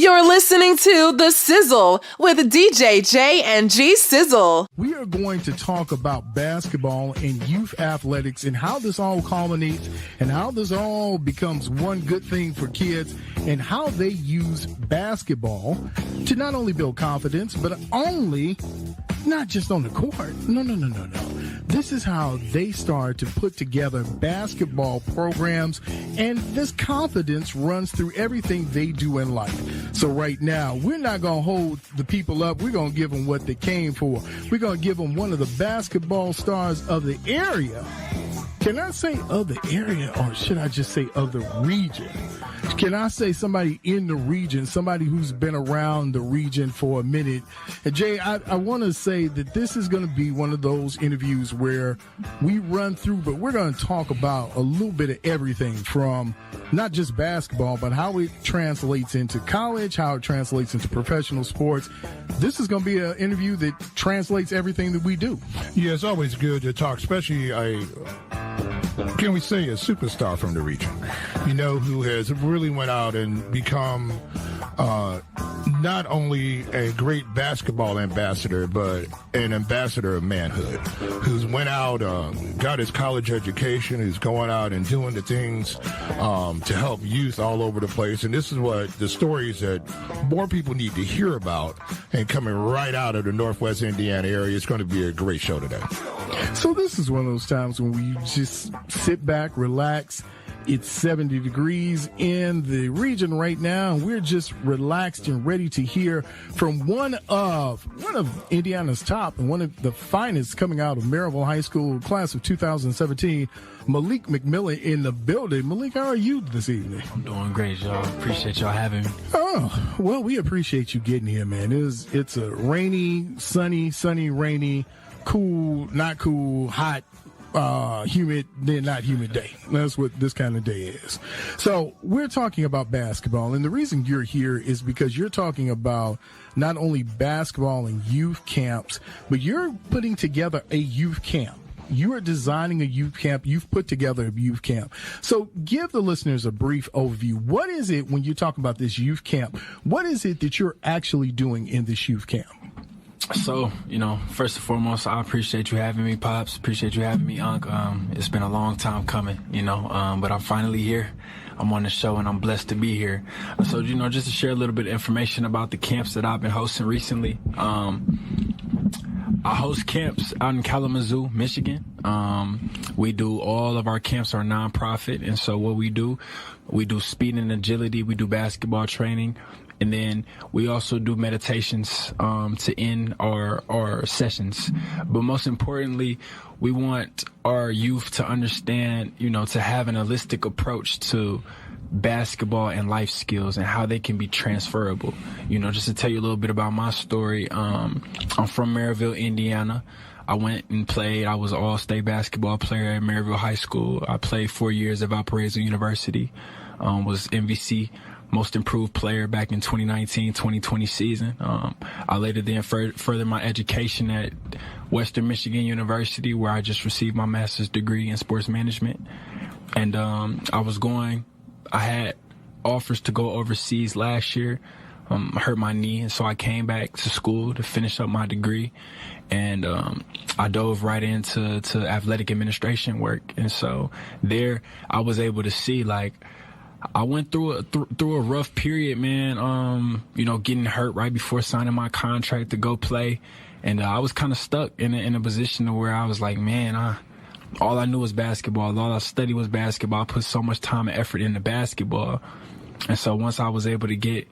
You're listening to The Sizzle with DJ J and G Sizzle. We are going to talk about basketball and youth athletics and how this all culminates and how this all becomes one good thing for kids and how they use basketball to not only build confidence, but not just on the court. No. This is how they start to put together basketball programs, and this confidence runs through everything they do in life. So right now, we're not going to hold the people up. We're going to give them what they came for. We're going to give them one of the basketball stars of the area. Can I say of the area, or should I just say of the region? Can I say somebody in the region, somebody who's been around the region for a minute? And Jay, I want to say that this is going to be one of those interviews where we run through, but we're going to talk about a little bit of everything from not just basketball, but how it translates into college, how it translates into professional sports. This is going to be an interview that translates everything that we do. Yeah, it's always good to talk, especially can we say a superstar from the region, who has really went out and become not only a great basketball ambassador, but an ambassador of manhood, who's went out, got his college education, who's going out and doing the things to help youth all over the place. And this is what the stories that more people need to hear about, and coming right out of the Northwest Indiana area. It's going to be a great show today. So this is one of those times when we just sit back, relax. It's 70 degrees in the region right now, and we're just relaxed and ready to hear from one of Indiana's top and one of the finest coming out of Maryville High School, class of 2017, MILEEK MCMILLAN in the building. MILEEK, how are you this evening? I'm doing great, y'all. Appreciate y'all having me. Oh, well, we appreciate you getting here, man. It's a rainy, sunny, rainy, cool, not cool, hot, humid, then not humid day. That's what this kind of day is. So we're talking about basketball, and the reason you're here is because you're talking about not only basketball and youth camps, but you're putting together a youth camp. You are designing a youth camp. You've put together a youth camp. So give the listeners a brief overview. What is it when you talk about this youth camp? What is it that you're actually doing in this youth camp? So, first and foremost, I appreciate you having me, Pops. Appreciate you having me, Unc. It's been a long time coming, but I'm finally here. I'm on the show, and I'm blessed to be here. So, just to share a little bit of information about the camps that I've been hosting recently. I host camps out in Kalamazoo, Michigan. We do all of our camps are nonprofit, and so what we do speed and agility. We do basketball training. And then we also do meditations to end our sessions. But most importantly, we want our youth to understand, to have an holistic approach to basketball and life skills and how they can be transferable. Just to tell you a little bit about my story, I'm from Maryville, Indiana. I went and played. I was an all-state basketball player at Maryville High School. I played 4 years at Valparaiso University, was MVC Most Improved Player back in 2019-2020 season. I later then furthered my education at West Michigan University, where I just received my master's degree in sports management. And I had offers to go overseas last year. I hurt my knee, and so I came back to school to finish up my degree. And I dove right into athletic administration work. And so there I was able to see, I went through a rough period, man. Getting hurt right before signing my contract to go play, and I was kind of stuck in a position where I was like, man, all I knew was basketball. All I studied was basketball. I put so much time and effort into basketball, and so once I was able to get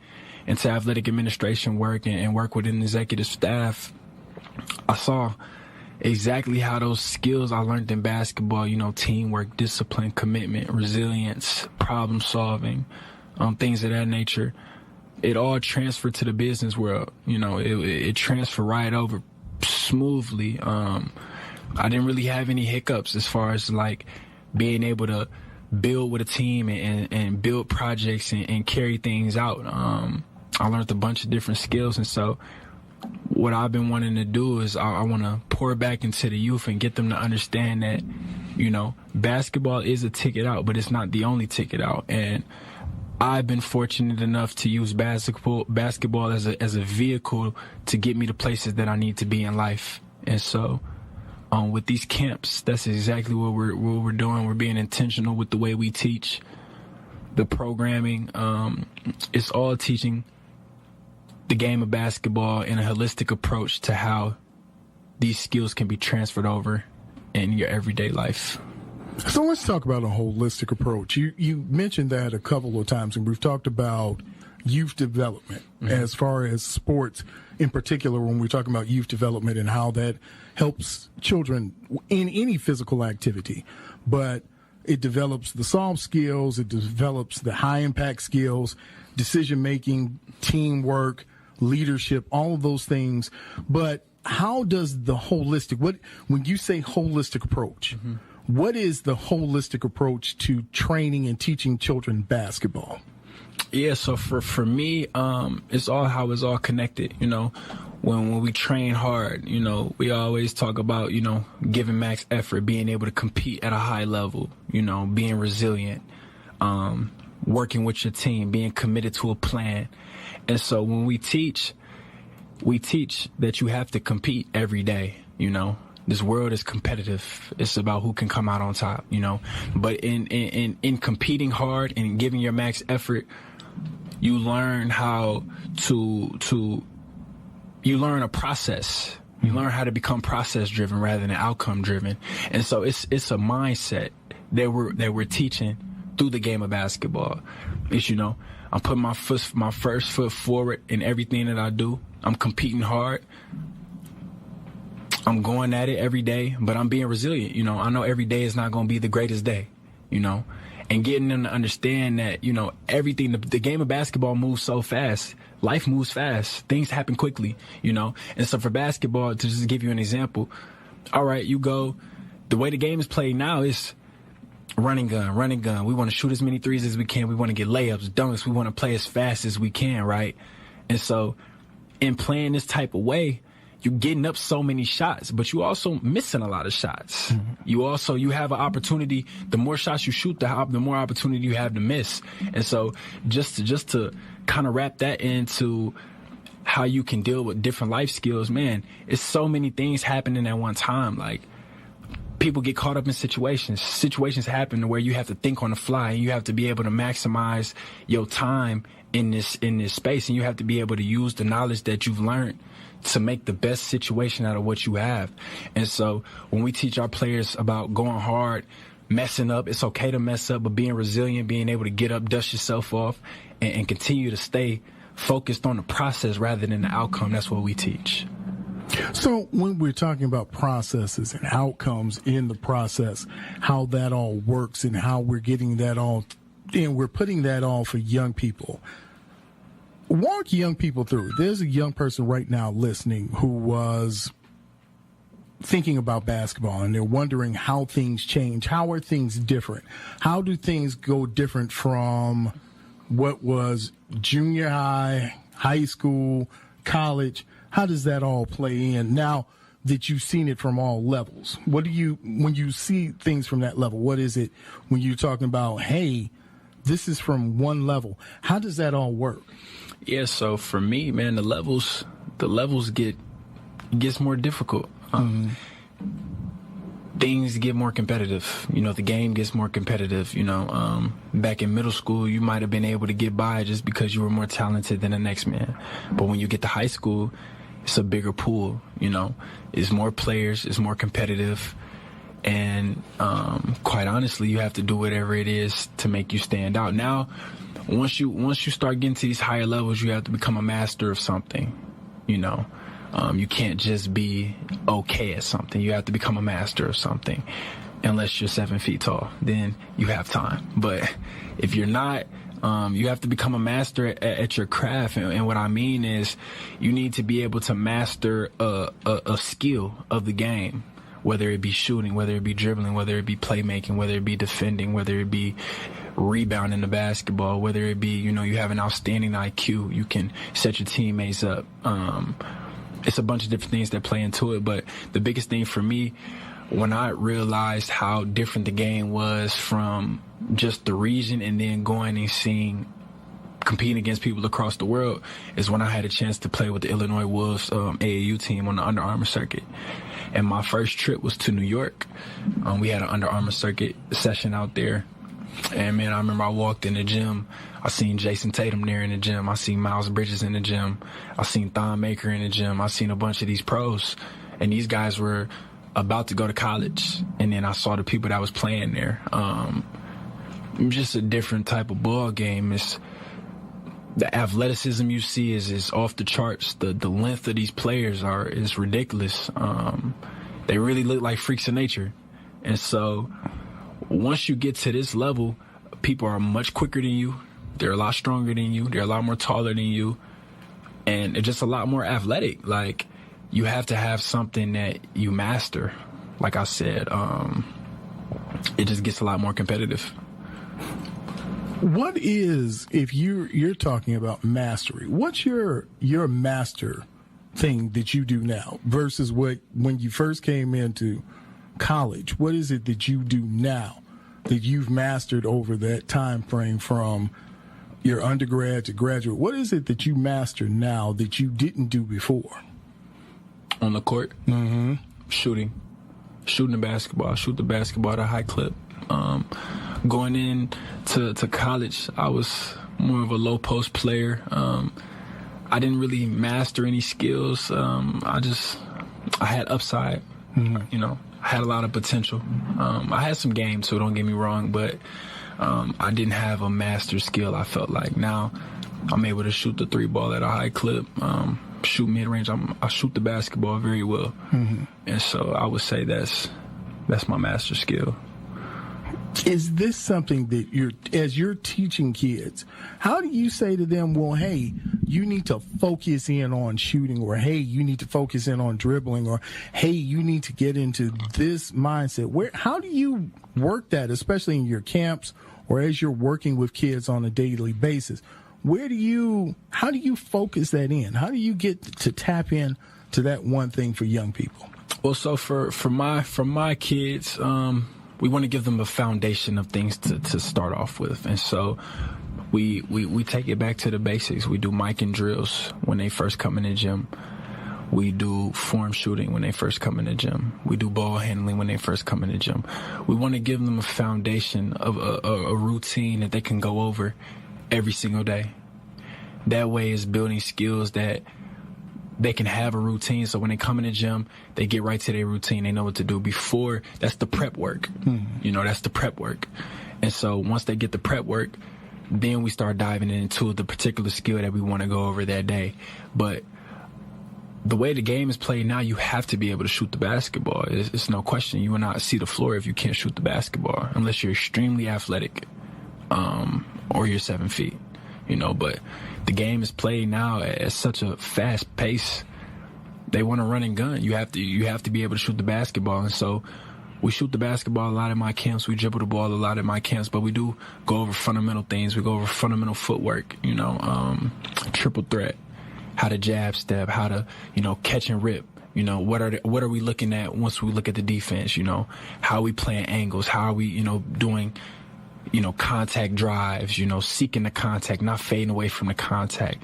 into athletic administration work and work with an executive staff, I saw exactly how those skills I learned in basketball, teamwork, discipline, commitment, resilience, problem solving, things of that nature, it all transferred to the business world. It transferred right over smoothly. I didn't really have any hiccups as far as being able to build with a team and build projects and carry things out. I learned a bunch of different skills, and so what I've been wanting to do is I want to pour back into the youth and get them to understand that, basketball is a ticket out, but it's not the only ticket out. And I've been fortunate enough to use basketball as a vehicle to get me to places that I need to be in life. And so with these camps, that's exactly what we're doing. We're being intentional with the way we teach. The programming, it's all teaching the game of basketball in a holistic approach to how these skills can be transferred over in your everyday life. So let's talk about a holistic approach. You mentioned that a couple of times, and we've talked about youth development as far as sports in particular, when we're talking about youth development and how that helps children in any physical activity. But it develops the soft skills, it develops the high impact skills, decision making, teamwork, leadership, all of those things. But how does the holistic, when you say holistic approach, what is the holistic approach to training and teaching children basketball? Yeah, so for me, it's all how it's all connected. You know, when we train hard, you know, we always talk about, you know, giving max effort, being able to compete at a high level, you know, being resilient, working with your team, being committed to a plan. And so when we teach that you have to compete every day, you know. This world is competitive. It's about who can come out on top, you know. But in competing hard and giving your max effort, you learn how you learn a process. You learn how to become process driven rather than outcome driven. And so it's a mindset that we're teaching through the game of basketball. It's, you know, I'm putting my first foot forward in everything that I do. I'm competing hard. I'm going at it every day, but I'm being resilient. You know, I know every day is not going to be the greatest day, you know, and getting them to understand that, you know, everything, the game of basketball moves so fast. Life moves fast. Things happen quickly, you know. And so for basketball, to just give you an example, all right, you go, the way the game is played now is running gun. We want to shoot as many threes as we can. We want to get layups, dunks. We want to play as fast as we can, right? And so in playing this type of way, you're getting up so many shots, but you also missing a lot of shots. You have an opportunity. The more shots you shoot, the more opportunity you have to miss. And so just to kind of wrap that into how you can deal with different life skills, man, it's so many things happening at one time. Like, people get caught up in situations happen where you have to think on the fly, and you have to be able to maximize your time in this space, and you have to be able to use the knowledge that you've learned to make the best situation out of what you have. And so when we teach our players about going hard, messing up, it's okay to mess up, but being resilient, being able to get up, dust yourself off, and continue to stay focused on the process rather than the outcome, that's what we teach. So when we're talking about processes and outcomes in the process, how that all works and how we're getting that all, and we're putting that all for young people, walk young people through. There's a young person right now listening who was thinking about basketball, and they're wondering how things change. How are things different? How do things go different from what was junior high, high school, college? How does that all play in now that you've seen it from all levels? What do you, when you see things from that level, what is it when you're talking about, hey, this is from one level? How does that all work? Yeah, so for me, man, the levels gets more difficult. Things get more competitive. You know, the game gets more competitive. You know, back in middle school, you might have been able to get by just because you were more talented than the next man. But when you get to high school, it's a bigger pool. You know, it's more players, it's more competitive. And quite honestly, you have to do whatever it is to make you stand out. Now, once you start getting to these higher levels, you have to become a master of something. You know, you can't just be okay at something. You have to become a master of something. Unless you're 7 feet tall, then you have time. But if you're not, you have to become a master at your craft. And what I mean is, you need to be able to master a skill of the game. Whether it be shooting, whether it be dribbling, whether it be playmaking, whether it be defending, whether it be rebounding the basketball, whether it be, you know, you have an outstanding IQ, you can set your teammates up. It's a bunch of different things that play into it. But the biggest thing for me, when I realized how different the game was from just the region and then going and seeing competing against people across the world is when I had a chance to play with the Illinois Wolves AAU team on the Under Armour circuit. And my first trip was to New York. We had an Under Armour circuit session out there. And, man, I remember I walked in the gym. I seen Jason Tatum there in the gym. I seen Miles Bridges in the gym. I seen Thon Maker in the gym. I seen a bunch of these pros. And these guys were about to go to college. And then I saw the people that was playing there. Just a different type of ball game. It's the athleticism you see is off the charts. The length of these players is ridiculous. They really look like freaks of nature. And so once you get to this level, people are much quicker than you. They're a lot stronger than you. They're a lot more taller than you. And they're just a lot more athletic. Like, you have to have something that you master. Like I said, it just gets a lot more competitive. What is, if you're talking about mastery, what's your master thing that you do now versus when you first came into college? What is it that you do now that you've mastered over that time frame from your undergrad to graduate? What is it that you master now that you didn't do before? On the court? Mm-hmm. Shooting the basketball. Shoot the basketball at a high clip. Going in to college, I was more of a low post player. I didn't really master any skills. I had upside. Mm-hmm. I had a lot of potential. I had some game too, don't get me wrong, but I didn't have a master skill, I felt like. Now I'm able to shoot the three ball at a high clip, shoot mid-range. I shoot the basketball very well. Mm-hmm. And so I would say that's my master skill. Is this something that as you're teaching kids, how do you say to them, well, hey, you need to focus in on shooting, or hey, you need to focus in on dribbling, or hey, you need to get into this mindset? How do you work that, especially in your camps or as you're working with kids on a daily basis? How do you focus that in? How do you get to tap in to that one thing for young people? Well, so for my kids, we want to give them a foundation of things to start off with. And so we take it back to the basics. We do mic and drills when they first come in the gym. We do form shooting when they first come in the gym. We do ball handling when they first come in the gym. We want to give them a foundation of a routine that they can go over every single day. That way is building skills that they can have a routine, so when they come in the gym, they get right to their routine. They know what to do before. That's the prep work. That's the prep work. And so once they get the prep work, then we start diving into the particular skill that we want to go over that day. But the way the game is played now, you have to be able to shoot the basketball. It's no question. You will not see the floor if you can't shoot the basketball, unless you're extremely athletic, or you're 7 feet. But the game is played now at such a fast pace. They want to run and gun. You have to be able to shoot the basketball. And so we shoot the basketball a lot in my camps. We dribble the ball a lot in my camps, but we do go over fundamental things. We go over fundamental footwork, triple threat, how to jab step, how to, catch and rip. What are we looking at once we look at the defense? How are we playing angles? How are we, doing contact drives, seeking the contact, not fading away from the contact.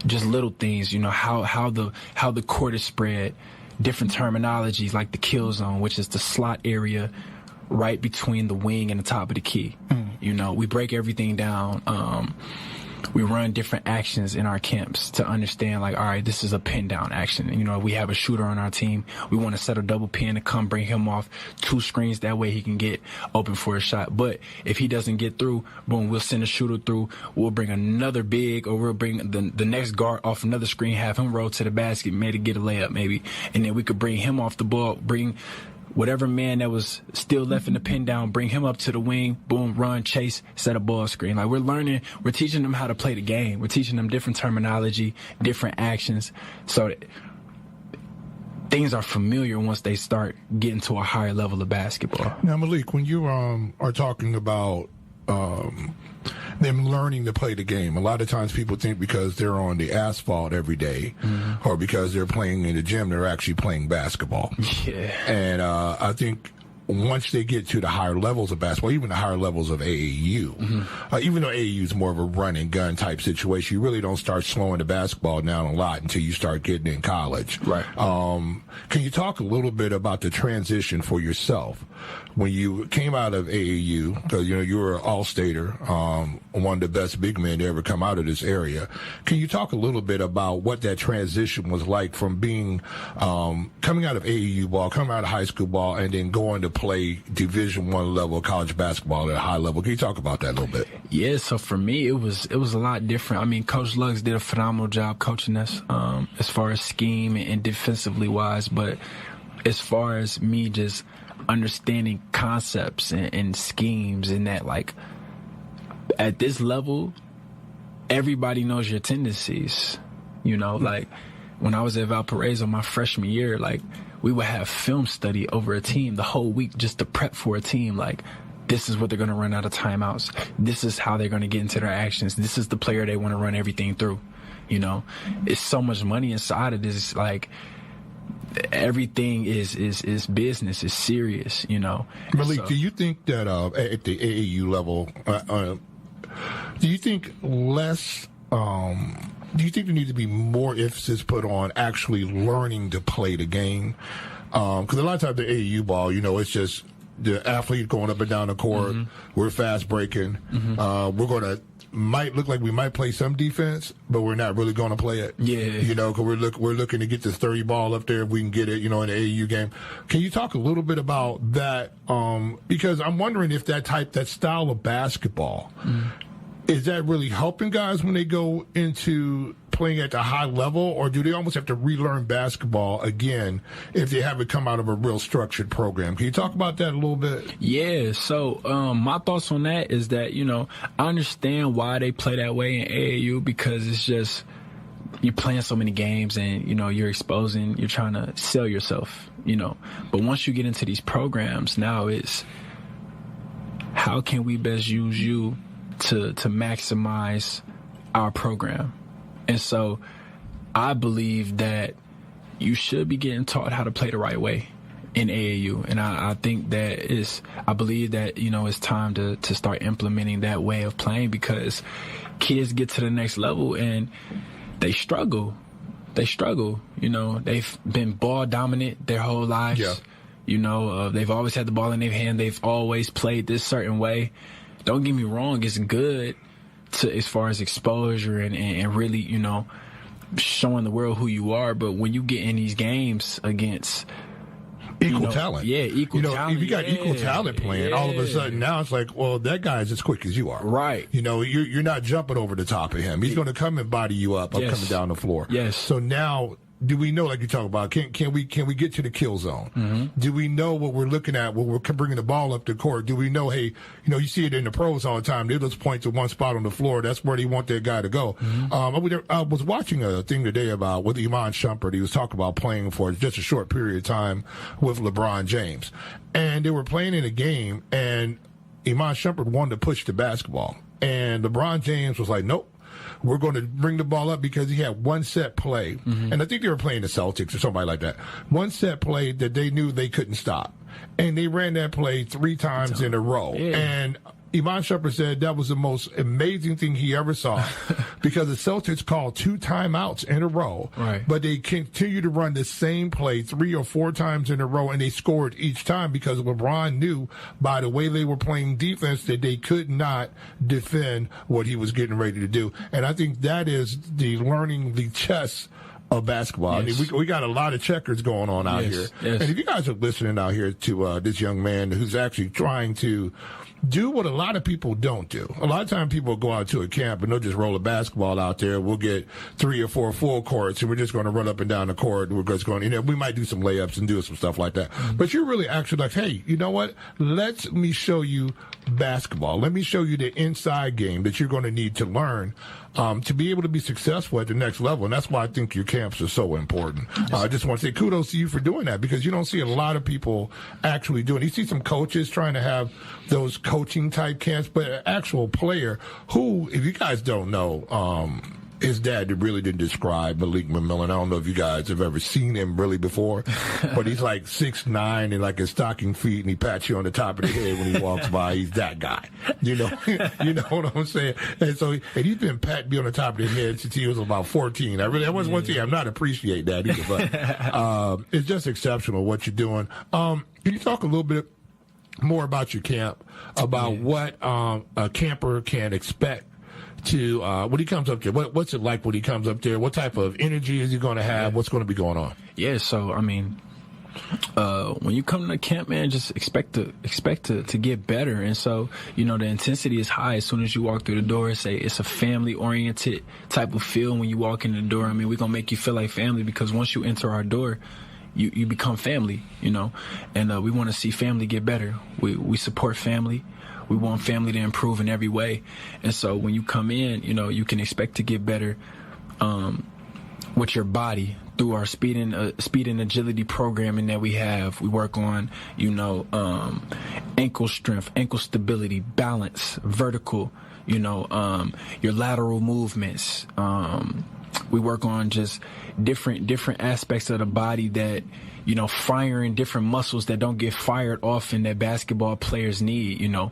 Just little things, how the court is spread, different terminologies like the kill zone, which is the slot area right between the wing and the top of the key. We break everything down. We run different actions in our camps to understand, like, all right, this is a pin down action. We have a shooter on our team. We want to set a double pin to come bring him off 2 screens. That way he can get open for a shot. But if he doesn't get through, boom, we'll send a shooter through. We'll bring another big, or we'll bring the next guard off another screen, have him roll to the basket, maybe get a layup maybe. And then we could bring him off the ball, bring whatever man that was still left in the pin down, bring him up to the wing, boom, run, chase, set a ball screen. Like, we're teaching them how to play the game. We're teaching them different terminology, different actions, so that things are familiar once they start getting to a higher level of basketball. Now, MILEEK, when you are talking about them learning to play the game, a lot of times people think because they're on the asphalt every day, or because they're playing in the gym, they're actually playing basketball. Yeah. And I think once they get to the higher levels of basketball, even the higher levels of AAU, even though AAU is more of a run and gun type situation, you really don't start slowing the basketball down a lot until you start getting in college. Right. Can you talk a little bit about the transition for yourself when you came out of AAU? Because you were an all-stater, one of the best big men to ever come out of this area. Can you talk a little bit about what that transition was like from being coming out of AAU ball, coming out of high school ball, and then going to play Division I level college basketball at a high level? Can you talk about that a little bit? Yeah, so for me, it was a lot different. I mean, Coach Luggs did a phenomenal job coaching us as far as scheme and defensively wise, but as far as me just understanding concepts and schemes and that, like, at this level, everybody knows your tendencies. Like when I was at Valparaiso my freshman year, like, we would have film study over a team the whole week just to prep for a team. Like, this is what they're going to run out of timeouts. This is how they're going to get into their actions. This is the player they want to run everything through. It's so much money inside of this. Like, everything is business, is serious, MILEEK, so, do you think that at the AAU level, do you think do you think there needs to be more emphasis put on actually learning to play the game? Because a lot of times the AAU ball, it's just the athlete going up and down the court. We're fast breaking. We're going to might look like we might play some defense, but we're not really going to play it. Yeah. Because we're looking to get this 30 ball up there if we can get it, in the AAU game. Can you talk a little bit about that? Because I'm wondering if that style of basketball, is that really helping guys when they go into playing at the high level, or do they almost have to relearn basketball again if they haven't come out of a real structured program? Can you talk about that a little bit? Yeah, so my thoughts on that is that, I understand why they play that way in AAU, because it's just you're playing so many games and, you're trying to sell yourself, But once you get into these programs, now it's how can we best use you to maximize our program. And so I believe that you should be getting taught how to play the right way in AAU. And I think that I believe that, it's time to start implementing that way of playing, because kids get to the next level and they struggle. They've been ball dominant their whole lives. Yeah. They've always had the ball in their hand. They've always played this certain way. Don't get me wrong, it's good as far as exposure and really, showing the world who you are. But when you get in these games against equal talent. Yeah, equal talent. If you got equal talent playing, all of a sudden now it's like, well, that guy's as quick as you are. Right. You're not jumping over the top of him. He's going to come and body you up coming down the floor. Yes. So now, do we know, like you talk about, can we get to the kill zone? Do we know what we're looking at when we're bringing the ball up the court? Do we know, hey, you see it in the pros all the time. They just point to one spot on the floor. That's where they want their guy to go. I was watching a thing today about with Iman Shumpert. He was talking about playing for just a short period of time with LeBron James. And they were playing in a game, and Iman Shumpert wanted to push the basketball. And LeBron James was like, nope. We're going to bring the ball up, because he had one set play. And I think they were playing the Celtics or somebody like that. One set play that they knew they couldn't stop. And they ran that play 3 times in a row. Yeah. And Iman Shumpert said that was the most amazing thing he ever saw, because the Celtics called 2 timeouts in a row, right, but they continued to run the same play 3 or 4 times in a row, and they scored each time, because LeBron knew by the way they were playing defense that they could not defend what he was getting ready to do. And I think that is the learning the chess of basketball. Yes. I mean, we got a lot of checkers going on out here. Yes. And if you guys are listening out here to this young man who's actually trying to do what a lot of people don't do. A lot of times people go out to a camp and they'll just roll a basketball out there. We'll get 3 or 4 full courts, and we're just going to run up and down the court. We're just going, we might do some layups and do some stuff like that. But you're really actually like, hey, you know what? Let me show you basketball. Let me show you the inside game that you're going to need to learn to be able to be successful at the next level. And that's why I think your camps are so important. I just want to say kudos to you for doing that, because you don't see a lot of people actually doing it. You see some coaches trying to have those coaching type camps, but an actual player who, if you guys don't know, his dad really didn't describe MILEEK MCMILLAN. I don't know if you guys have ever seen him really before, but he's like 6'9" and like his stocking feet, and he pats you on the top of the head when he walks by. He's that guy, you know what I'm saying? And so, and he's been patting me on the top of the head since he was about 14. I was one thing I'm not appreciate that either, but it's just exceptional what you're doing. Can you talk a little bit more about your camp, about what a camper can expect to when he comes up there? What's it like when he comes up there? What type of energy is he going to have? What's going to be going on? Yeah, so I mean, when you come to the camp, man, just expect to get better. And so, you know, the intensity is high as soon as you walk through the door. It's a family oriented type of feel when you walk in the door. I mean, we're gonna make you feel like family, because once you enter our door, you become family, you know. And we want to see family get better. We support family. We want family to improve in every way. And so when you come in, you know, you can expect to get better with your body through our speed and agility programming that we have. We work on, you know, ankle strength, ankle stability, balance, vertical, you know, your lateral movements. We work on just different aspects of the body that, you know, firing different muscles that don't get fired often that basketball players need, you know,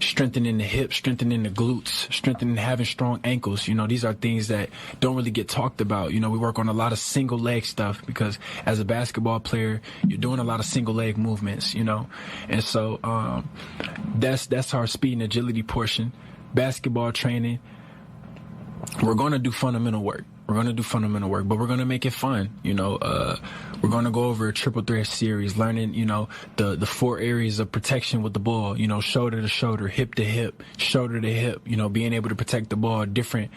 strengthening the hips, strengthening the glutes, strengthening having strong ankles. You know, these are things that don't really get talked about. You know, we work on a lot of single leg stuff because as a basketball player, you're doing a lot of single leg movements, you know. And so that's our speed and agility portion. Basketball training, we're going to do fundamental work. We're going to do fundamental work, but we're going to make it fun. You know, we're going to go over a triple threat series, learning, you know, the 4 areas of protection with the ball, you know, shoulder to shoulder, hip to hip, shoulder to hip, you know, being able to protect the ball, different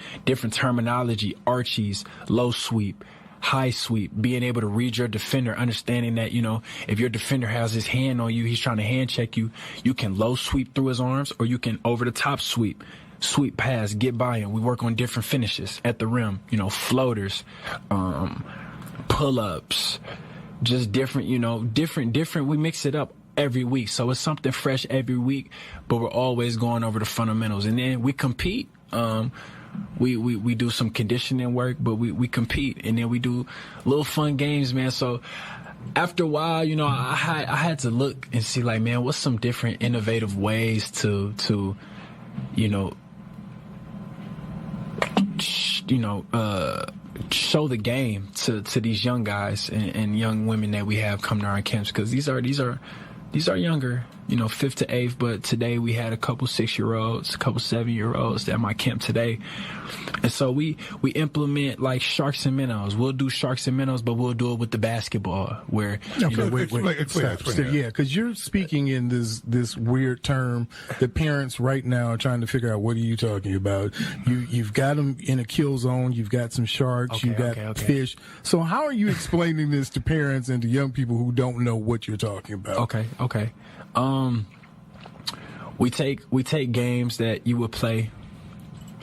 terminology, archies, low sweep, high sweep, being able to read your defender, understanding that, you know, if your defender has his hand on you, he's trying to hand check you, you can low sweep through his arms, or you can over the top sweep pass, get by him. We work on different finishes at the rim, you know, floaters, pull-ups, just different, you know, different. We mix it up every week. So it's something fresh every week, but we're always going over the fundamentals. And then we compete. We do some conditioning work, but we compete. And then we do little fun games, man. So after a while, you know, I had to look and see, like, man, what's some different innovative ways to you know, show the game to these young guys and young women that we have come to our camps, because these are younger, you know, 5th to 8th, but today we had a couple 6-year-olds, a couple 7-year-olds at my camp today. And so we implement like sharks and minnows. We'll do sharks and minnows, but we'll do it with the basketball where, you know, yeah, because you're speaking in this weird term that parents right now are trying to figure out, what are you talking about? You've got them in a kill zone. You've got some sharks. You've got fish. So how are you explaining this to parents and to young people who don't know what you're talking about? Okay. We take games that you would play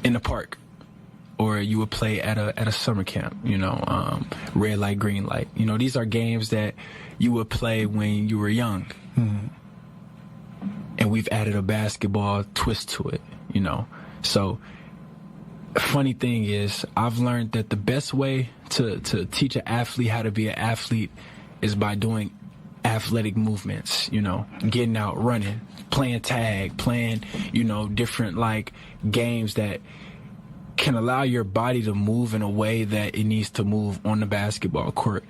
in the park, or you would play at a summer camp, you know, red light, green light. You know, these are games that you would play when you were young. Mm-hmm. And we've added a basketball twist to it, you know. So funny thing is, I've learned that the best way to teach an athlete how to be an athlete is by doing athletic movements, you know, getting out, running, playing tag, playing, you know, different like games that can allow your body to move in a way that it needs to move on the basketball court.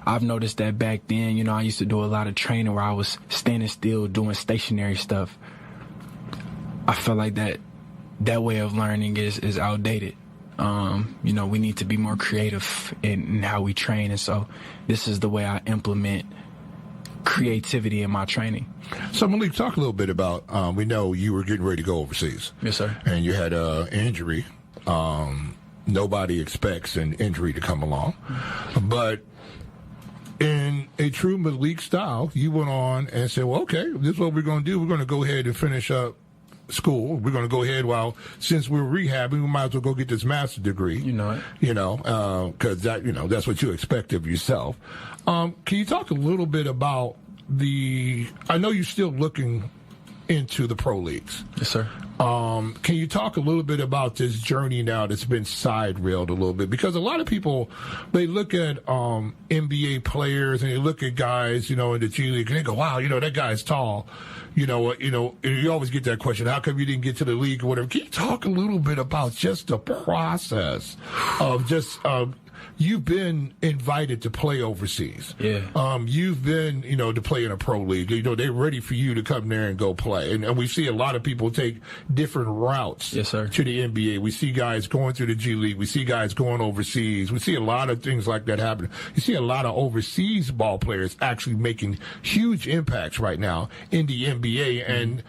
I've noticed that back then, you know, I used to do a lot of training where I was standing still doing stationary stuff. I feel like that way of learning is outdated. You know, we need to be more creative in how we train. And so this is the way I implement creativity in my training. So MILEEK, talk a little bit about, we know you were getting ready to go overseas. Yes, sir. And you had an injury. Nobody expects an injury to come along. But in a true MILEEK style, you went on and said, well, okay, this is what we're going to do. We're going to go ahead and finish up school. We're going to go ahead, since we're rehabbing, we might as well go get this master's degree. You know it. You know, because that's what you expect of yourself. Can you talk a little bit about I know you're still looking into the pro leagues. Yes, sir. Can you talk a little bit about this journey now that's been side-railed a little bit? Because a lot of people, they look at NBA players and they look at guys, in the G League, and they go, wow, that guy's tall. You always get that question, how come you didn't get to the league or whatever? Can you talk a little bit about just the process of just you've been invited to play overseas. Yeah. You've been, to play in a pro league. They're ready for you to come there and go play. And we see a lot of people take different routes yes, sir. To the NBA. We see guys going through the G League. We see guys going overseas. We see a lot of things like that happen. You see a lot of overseas ball players actually making huge impacts right now in the NBA. And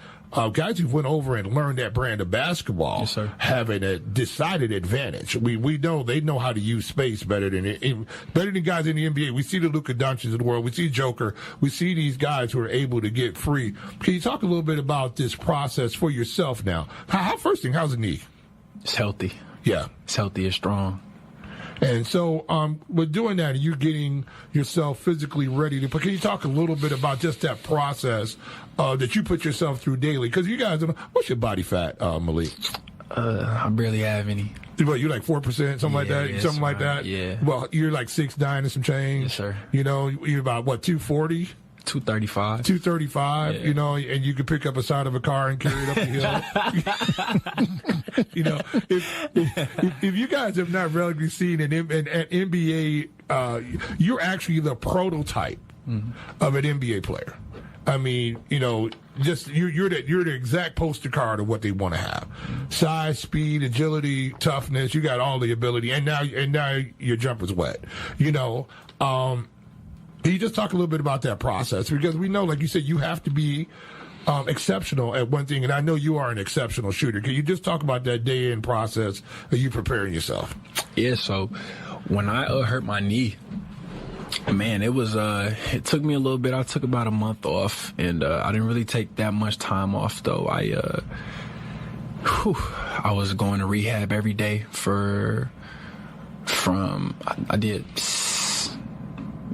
guys who went over and learned that brand of basketball yes, sir. have a decided advantage. We know they know how to use space better than guys in the NBA. We see the Luka Doncic of the world. We see Joker. We see these guys who are able to get free. Can you talk a little bit about this process for yourself now? First thing, how's the knee? It's healthy. Yeah. It's healthy and strong. And so, with doing that, you're getting yourself physically ready to play. Can you talk a little bit about just that process that you put yourself through daily? Because you guys, what's your body fat, Malik? I barely have any. What, you're like 4%, something like that? Something like that? Yeah. Well, you're like 6'9" and some change. Yes, sir. You're about, 240? 235. 235, yeah. And you could pick up a side of a car and carry it up the hill. If you guys have not regularly seen an NBA, you're actually the prototype of an NBA player. I mean, just you're the exact poster card of what they want to have: size, speed, agility, toughness. You got all the ability, and now your jumper's wet. Can you just talk a little bit about that process? Because we know, like you said, you have to be exceptional at one thing, and I know you are an exceptional shooter. Can you just talk about that day-in process of you preparing yourself? Yeah, so when I hurt my knee, man, it was it took me a little bit. I took about a month off, and I didn't really take that much time off, though. I was going to rehab every day I did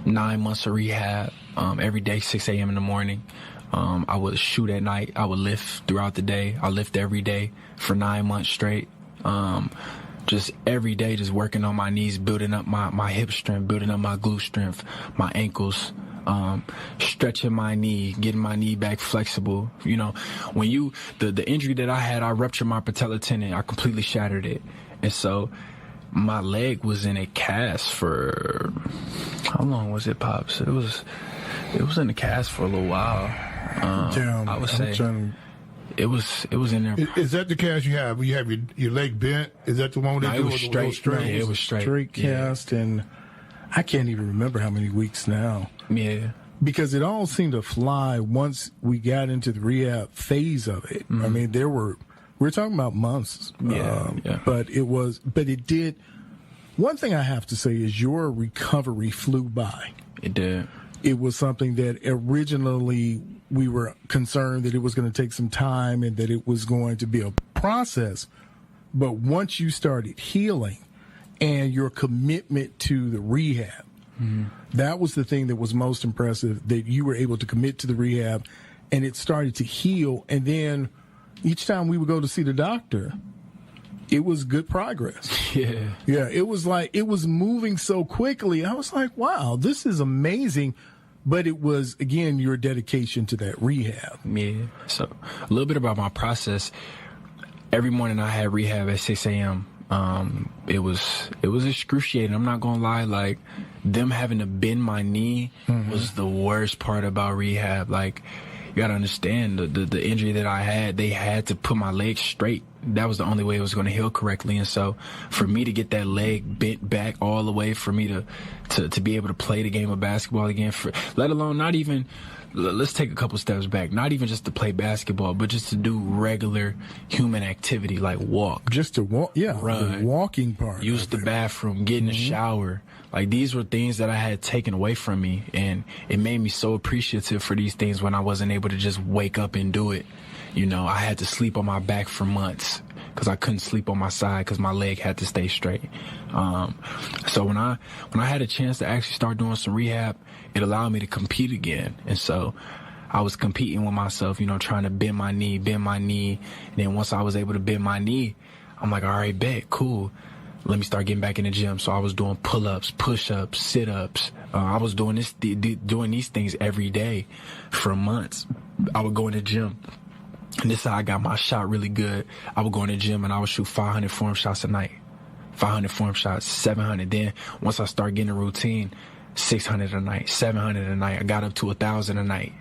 9 months of rehab, every day, 6 a.m. in the morning. I would shoot at night. I would lift throughout the day. I lift every day for 9 months straight. Just every day, just working on my knees, building up my hip strength, building up my glute strength, my ankles, stretching my knee, getting my knee back flexible. When the injury that I had, I ruptured my patella tendon. I completely shattered it. And so my leg was in a cast for, how long was it, Pops? It was in the cast for a little while. I would say it was in there. Is that the cast you have? You have your leg bent? Is that the one that it was straight? Yeah, it was straight. Straight cast, and I can't even remember how many weeks now. Yeah. Because it all seemed to fly once we got into the rehab phase of it. I mean, we're talking about months. Yeah. But it did. One thing I have to say is your recovery flew by. It did. It was something that originally we were concerned that it was going to take some time and that it was going to be a process. But once you started healing and your commitment to the rehab, that was the thing that was most impressive, that you were able to commit to the rehab and it started to heal. And then each time we would go to see the doctor, it was good progress. Yeah. Yeah. It was like, it was moving so quickly. I was like, wow, this is amazing. But it was, again, your dedication to that rehab. Yeah. So a little bit about my process. Every morning I had rehab at 6 a.m. It was excruciating. I'm not going to lie. Like, them having to bend my knee was the worst part about rehab. Like, you got to understand the injury that I had, they had to put my leg straight. That was the only way it was going to heal correctly. And so for me to get that leg bent back all the way, for me to be able to play the game of basketball again, let alone not even, let's take a couple steps back, not even just to play basketball, but just to do regular human activity like walk. Just to walk, yeah, run, the walking part. Use the bathroom, get in the shower. Like, these were things that I had taken away from me, and it made me so appreciative for these things when I wasn't able to just wake up and do it. I had to sleep on my back for months because I couldn't sleep on my side because my leg had to stay straight. So when I had a chance to actually start doing some rehab, it allowed me to compete again. And so I was competing with myself, you know, trying to bend my knee. And then once I was able to bend my knee, I'm like, all right, bet, cool. Let me start getting back in the gym. So I was doing pull-ups, push-ups, sit-ups. I was doing these things every day for months. I would go in the gym, and this is how I got my shot really good. I would go in the gym, and I would shoot 500 form shots a night. 500 form shots, 700. Then once I start getting a routine, 600 a night, 700 a night. I got up to 1,000 a night.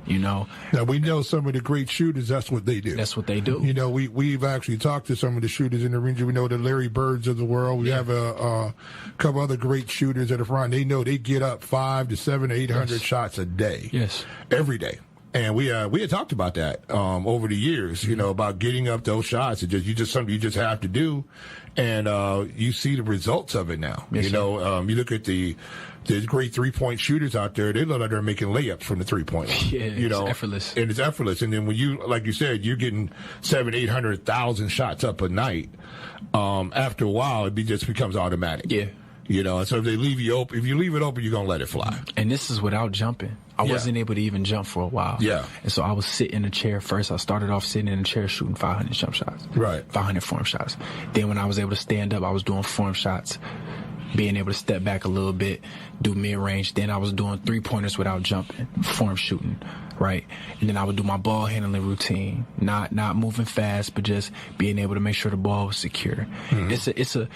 You know, now we know some of the great shooters. That's what they do. That's what they do. You know, we've actually talked to some of the shooters in the region. We know the Larry Birds of the world. We have a couple other great shooters at the front. They know they get up 500 to 700 to 800 shots a day. Yes, every day. And we had talked about that over the years. You know, about getting up those shots. It's just something you just have to do, and you see the results of it now. Yes, you know, you look at the great 3-point shooters out there. They look like they're making layups from the 3-point line. Yeah, you know, it's effortless. And it's effortless. And then when you, like you said, you're getting 700,000-800,000 shots up a night. After a while, it just becomes automatic. Yeah. You know, and so if they leave you open, if you leave it open, you're gonna let it fly. And this is without jumping. I wasn't able to even jump for a while. Yeah. And so I was sitting in a chair first. I started off sitting in a chair shooting 500 jump shots. Right. 500 form shots. Then when I was able to stand up, I was doing form shots, being able to step back a little bit, do mid-range. Then I was doing 3-pointers without jumping, form shooting, right? And then I would do my ball handling routine, not moving fast, but just being able to make sure the ball was secure. Mm-hmm.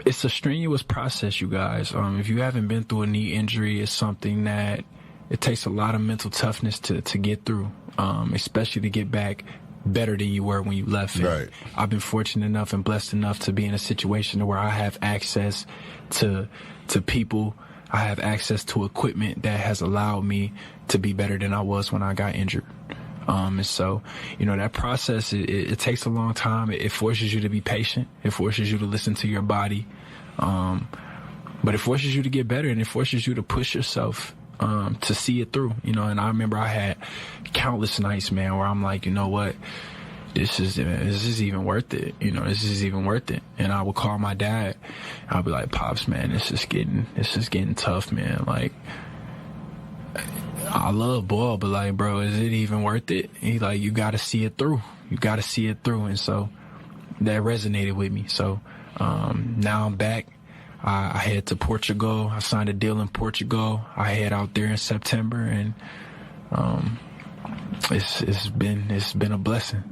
It's a strenuous process, you guys. If you haven't been through a knee injury, it's something that it takes a lot of mental toughness to get through, especially to get back better than you were when you left it. Right. I've been fortunate enough and blessed enough to be in a situation where I have access to people. I have access to equipment that has allowed me to be better than I was when I got injured. And so, you know, that process, it takes a long time. It forces you to be patient. It forces you to listen to your body. But it forces you to get better, and it forces you to push yourself to see it through, you know. And I remember I had countless nights, man, where I'm like, you know what, this is even worth it. You know, this is even worth it. And I would call my dad. I'll be like, Pops, man, this is getting tough, man. Like, I love ball, but like, bro, is it even worth it? He's like, you got to see it through. You got to see it through. And so that resonated with me. So now I'm back. I head to Portugal. I signed a deal in Portugal. I head out there in September, and it's been a blessing.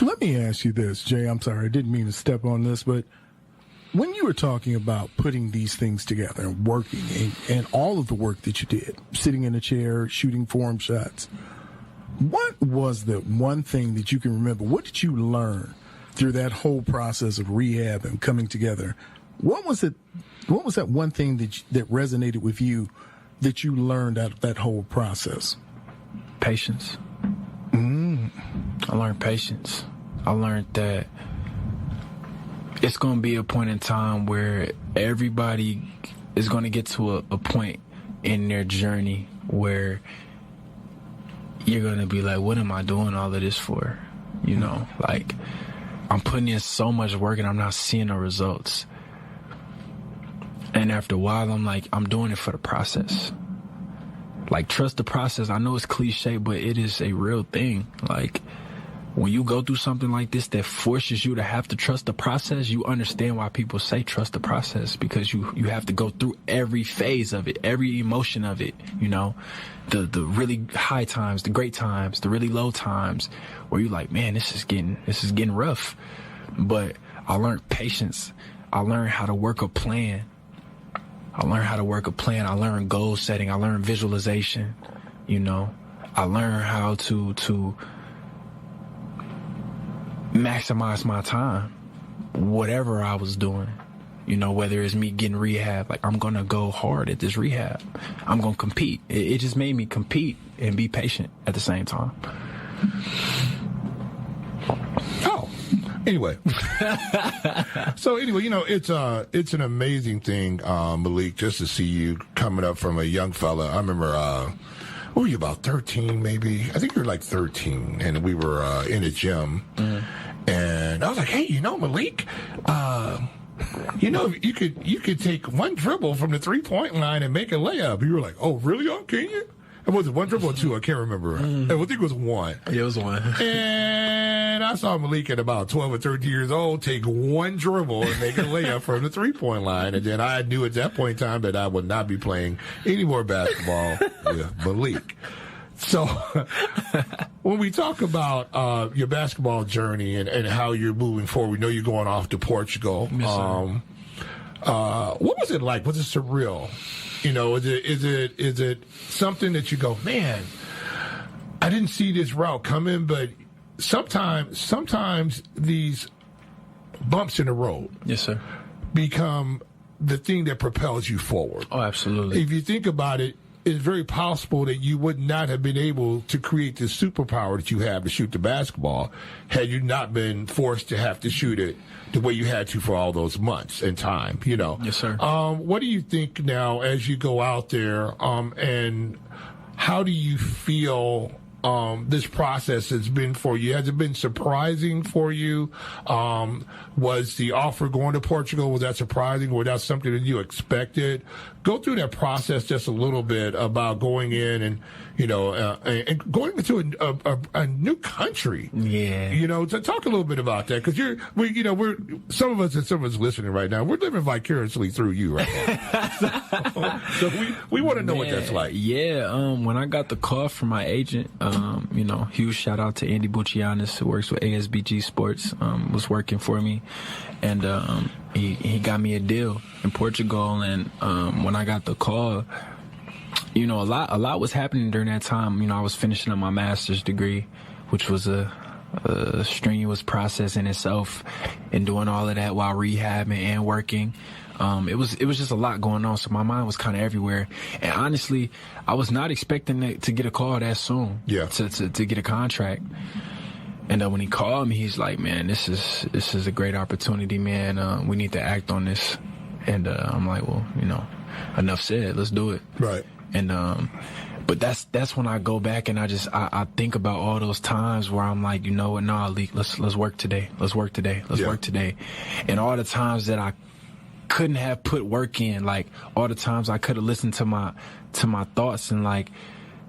Let me ask you this, Jay. I'm sorry, I didn't mean to step on this, but when you were talking about putting these things together and working and all of the work that you did, sitting in a chair, shooting form shots, what was the one thing that you can remember? What did you learn through that whole process of rehab and coming together? What was it? What was that one thing that resonated with you that you learned out of that whole process? Patience. I learned patience. I learned that it's going to be a point in time where everybody is going to get to a point in their journey where you're going to be like, what am I doing all of this for? You know, like, I'm putting in so much work and I'm not seeing the results. And after a while, I'm like, I'm doing it for the process. Like, trust the process. I know it's cliche, but it is a real thing. Like, when you go through something like this that forces you to have to trust the process, you understand why people say trust the process, because you have to go through every phase of it, every emotion of it, you know, the really high times, the great times, the really low times, where you're like, man, this is getting rough. But I learned patience. I learned how to work a plan. I learned goal setting. I learned visualization, you know. I learned how to maximize my time, whatever I was doing, you know, whether it's me getting rehab, like, I'm going to go hard at this rehab. I'm going to compete. It just made me compete and be patient at the same time. Oh, anyway. So anyway, you know, it's an amazing thing, MILEEK, just to see you coming up from a young fella. I remember, what were you, about 13 maybe? I think you were like 13, and we were in a gym, and I was like, hey, you know, MILEEK, you know, you could take one dribble from the 3-point line and make a layup. You were like, oh, really? Oh, can you? Was it one dribble or two? I can't remember. I think it was one. It was one. And I saw Malik at about 12 or 13 years old take one dribble and make a layup from the three-point line. And then I knew at that point in time that I would not be playing any more basketball with Malik. So when we talk about your basketball journey and how you're moving forward, we know you're going off to Portugal. Yes, What was it like? Was it surreal? You know, is it something that you go, man, I didn't see this route coming, but sometimes these bumps in the road, yes, sir, become the thing that propels you forward. Oh, absolutely. If you think about it, it's very possible that you would not have been able to create this superpower that you have to shoot the basketball had you not been forced to have to shoot it the way you had to for all those months and time, you know. Yes, sir. What do you think now as you go out there, and how do you feel this process has been for you? Has it been surprising for you? Was the offer going to Portugal, was that surprising? Was that something that you expected? Go through that process just a little bit about going in and, you know, and going into a new country. Yeah. You know, to talk a little bit about that, because we're some of us listening right now, we're living vicariously through you right now. so we want to know what that's like. Yeah. When I got the call from my agent, you know, huge shout out to Andy Buccianis, who works with ASBG Sports, was working for me, and he got me a deal in Portugal. And when I got the call, you know, a lot was happening during that time. You know, I was finishing up my master's degree, which was a strenuous process in itself, and doing all of that while rehabbing and working. It was just a lot going on, so my mind was kind of everywhere. And honestly, I was not expecting to get a call that soon. Yeah. To get a contract. And when he called me, he's like, "Man, this is a great opportunity, man. We need to act on this." And I'm like, "Well, you know, enough said. Let's do it." Right. And but that's when I go back and I think about all those times where I'm like, you know what, nah, Leek, let's work today. Let's work today. Let's work today. And all the times that I couldn't have put work in, like all the times I could have listened to my thoughts and like,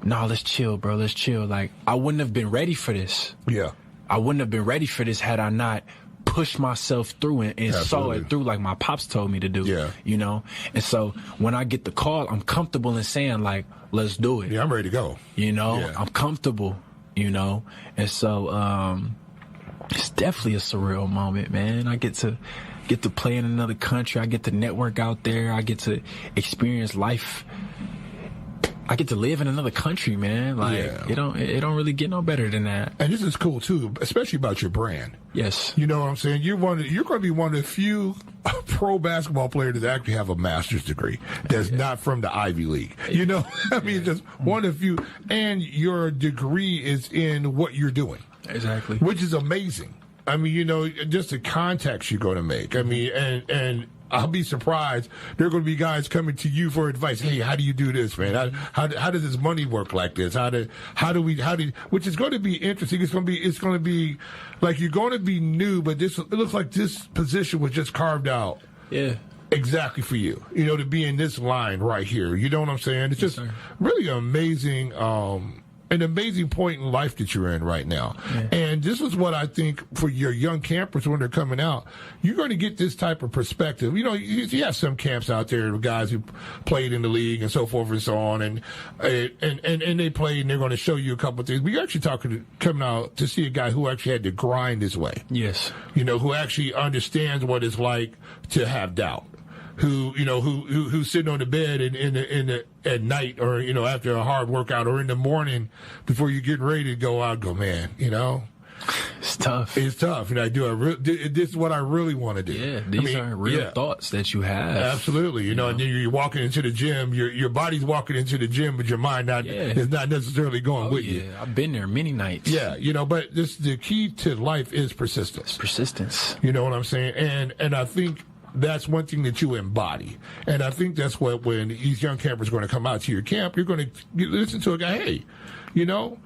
nah, let's chill, bro, let's chill. Like, I wouldn't have been ready for this. Yeah. I wouldn't have been ready for this had I not pushed myself through it and saw it through like my pops told me to do. Yeah. You know? And so when I get the call, I'm comfortable in saying like, let's do it. Yeah, I'm ready to go. You know? Yeah. I'm comfortable, you know? And so it's definitely a surreal moment, man. I get to play in another country. I get to network out there. I get to experience life. I get to live in another country, man. Like, it don't really get no better than that. And this is cool too, especially about your brand. Yes. You know what I'm saying? You're going to be one of the few pro basketball players that actually have a master's degree that's not from the Ivy League. You know, I mean, just one of the few. And your degree is in what you're doing. Exactly. Which is amazing. I mean, you know, just the contacts you're going to make. I mean, and I'll be surprised. There are going to be guys coming to you for advice. Hey, how do you do this, man? How does this money work like this? Which is going to be interesting. It's going to be like you're going to be new, but it looks like this position was just carved out. Yeah. Exactly for you, you know, to be in this line right here. You know what I'm saying? It's just really amazing. An amazing point in life that you're in right now. Yeah. And this is what I think for your young campers when they're coming out, you're going to get this type of perspective. You know, you have some camps out there with guys who played in the league and so forth and so on, and they played and they're going to show you a couple of things. But you're actually coming out to see a guy who actually had to grind his way. Yes. You know, who actually understands what it's like to have doubt. Who's sitting on the bed at night, or, you know, after a hard workout, or in the morning before you're getting ready to go out, go, man, you know, it's tough. It's tough. And this is what I really want to do. Yeah. These are real thoughts that you have. Absolutely. You know, and then you're walking into the gym, your body's walking into the gym, but your mind is not necessarily going with you. Yeah. I've been there many nights. Yeah. You know, but the key to life is persistence. It's persistence. You know what I'm saying? And I think that's one thing that you embody. And I think that's what, when these young campers are going to come out to your camp, you're going to listen to a guy, hey, you know,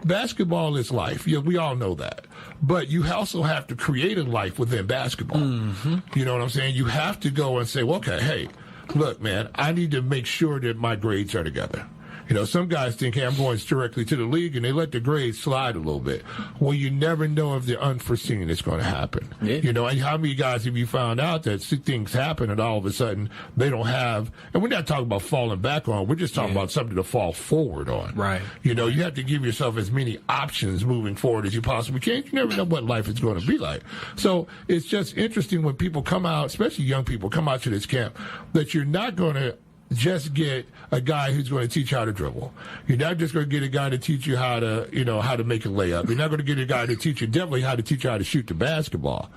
basketball is life. Yeah, we all know that. But you also have to create a life within basketball. Mm-hmm. You know what I'm saying? You have to go and say, well, okay, hey, look, man, I need to make sure that my grades are together. You know, some guys think, hey, I'm going directly to the league, and they let the grades slide a little bit. Well, you never know if the unforeseen is going to happen. Yeah. You know, and how many guys have you found out that things happen and all of a sudden they don't have, and we're not talking about falling back on, we're just talking about something to fall forward on. Right. You know, you have to give yourself as many options moving forward as you possibly can. You never know what life is going to be like. So it's just interesting when people come out, especially young people, come out to this camp, that you're not going to just get a guy who's going to teach you how to dribble. You're not just going to get a guy to teach you how to, you know, how to make a layup. You're not going to get a guy to teach you definitely how to teach you how to shoot the basketball.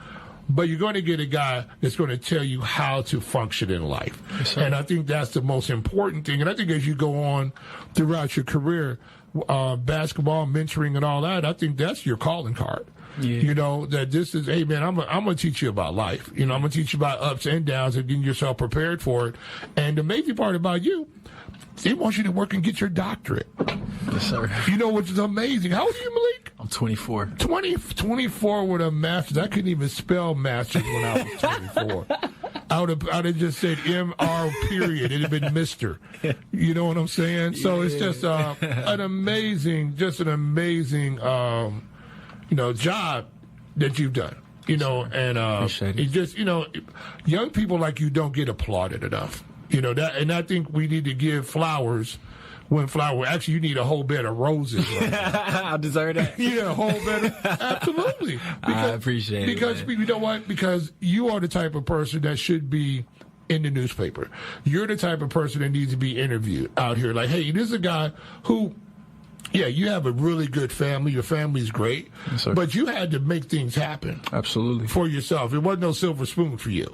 But you're going to get a guy that's going to tell you how to function in life. Yes, and I think that's the most important thing. And I think as you go on throughout your career, basketball, mentoring, and all that, I think that's your calling card. Yeah. You know, that this is, hey, man, I'm going to teach you about life. You know, I'm going to teach you about ups and downs and getting yourself prepared for it. And the amazing part about you, they want you to work and get your doctorate. Yes, sir. You know, which is amazing. How old are you, Malik? I'm 24. 24 with a master's. I couldn't even spell master's when I was 24. I would have just said M.R. period. It'd have been Mr. You know what I'm saying? So it's just an amazing, you know, job that you've done. You know, and it just, you know, young people like you don't get applauded enough. You know, that, and I think we need to give flowers when flower. Actually, you need a whole bed of roses. Right now. I deserve that. Yeah, a whole bed of, absolutely. I appreciate it. Because you know what? Because you are the type of person that should be in the newspaper. You're the type of person that needs to be interviewed out here. Like, hey, this is a guy who, yeah, you have a really good family. Your family's great. Yes, sir. But you had to make things happen. Absolutely. For yourself. It wasn't no silver spoon for you.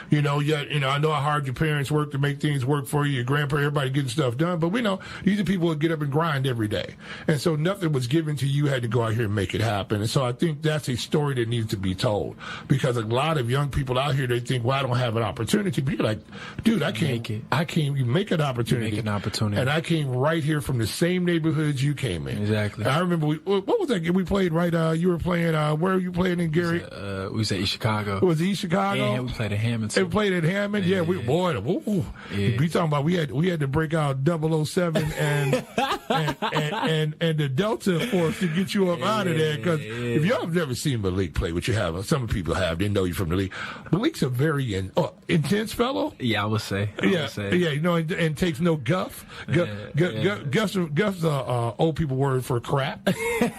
You know, yet, you know, I know how hard your parents work to make things work for you, your grandparents, everybody getting stuff done. But we know these are people that get up and grind every day. And so nothing was given to you. You had to go out here and make it happen. And so I think that's a story that needs to be told. Because a lot of young people out here, they think, well, I don't have an opportunity. But you're like, dude, I can't you make an opportunity. Make an opportunity. And I came right here from the same neighborhoods you came in. Exactly. And I remember, what was that game we played, right? You were playing, where were you playing in Gary? We was at East Chicago. Was it East Chicago? Yeah, we played at Hammond. We played at Hammond? Yeah, we talking about, we had to break out 007 and the Delta Force to get you up out of there. Because if y'all have never seen Malik play, which you have, some people have, they know you from the league. Malik's a very intense fellow. Yeah, I would say. Yeah, you know, and takes no guff. Guff's old people word for crap.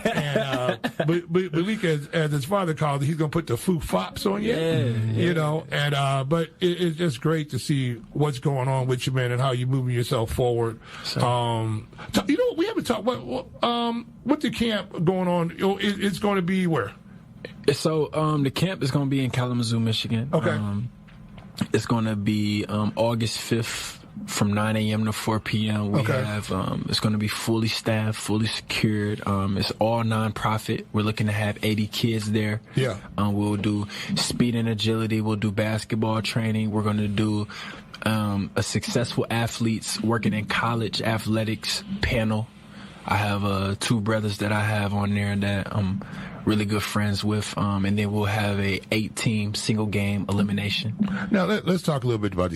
And but Malik, as his father called it, he's gonna put the foo fops on you. You know, and but it's just great to see what's going on with you, man, and how you're moving yourself forward. You know, we haven't talked what the camp going on. It's going to be where? So the camp is going to be in Kalamazoo, Michigan. Okay. It's going to be August 5th from 9 a.m. to 4 p.m. We have it's going to be fully staffed, fully secured. It's all nonprofit. We're looking to have 80 kids there. Yeah. We'll do speed and agility. We'll do basketball training. We're going to do a successful athletes working in college athletics panel. I have 2 brothers that I have on there that I'm really good friends with, and then we'll have a 8-team single game elimination. Now let's talk a little bit about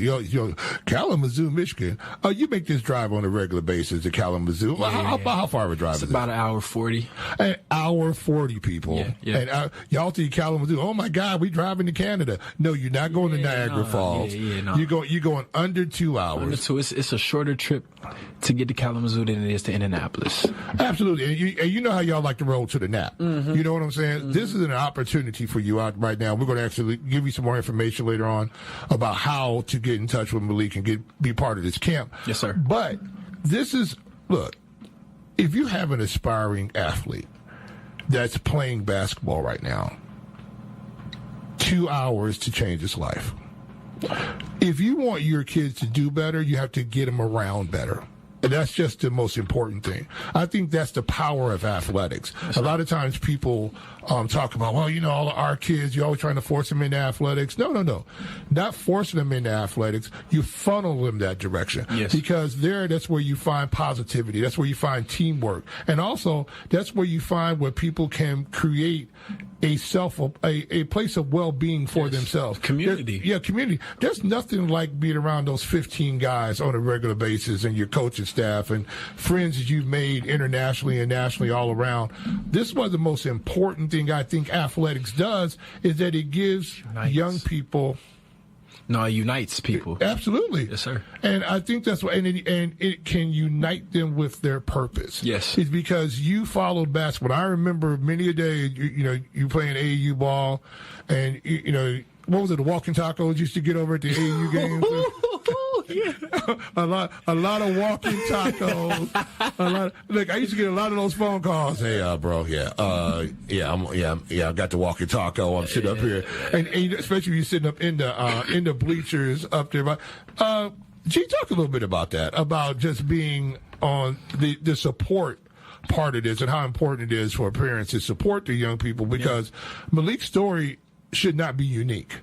Kalamazoo, Michigan. You make this drive on a regular basis to Kalamazoo. Yeah. How far of a drive is it? About an hour 40. An hour 40, people. Yeah. And y'all think Kalamazoo? Oh my God, we driving to Canada? No, you're not going to Niagara Falls. No. You're going under 2 hours. Under 2. It's a shorter trip to get to Kalamazoo than it is to Indianapolis. Absolutely, and you know how y'all like to roll to the nap. Mm-hmm. You know what I'm saying? Mm-hmm. This is an opportunity for you out right now. We're going to actually give you some more information later on about how to get in touch with Malik and be part of this camp. Yes, sir. But look, if you have an aspiring athlete that's playing basketball right now, 2 hours to change his life. If you want your kids to do better, you have to get them around better. And that's just the most important thing. I think that's the power of athletics. A lot of times people talk about, well, you know, all our kids, you're always trying to force them into athletics. No. Not forcing them into athletics. You funnel them that direction. Yes. Because that's where you find positivity. That's where you find teamwork. And also, that's where you find where people can create a place of well-being for themselves. Community. Community. There's nothing like being around those 15 guys on a regular basis and your coaching staff and friends that you've made internationally and nationally all around. This was the most important thing I think athletics does, is that it gives young people. No, it unites people. Absolutely. Yes, sir. And I think that's what, and it can unite them with their purpose. Yes. It's because you followed basketball. I remember many a day, you playing AAU ball, and, what was it, the walking tacos used to get over at the AAU games? a lot of walking tacos. Look, I used to get a lot of those phone calls. Hey, bro, I got the walking taco. I'm sitting up here, and especially if you're sitting up in the bleachers up there. G, talk a little bit about that, about just being on the support part of this and how important it is for parents to support the young people, because MILEEK's story should not be unique.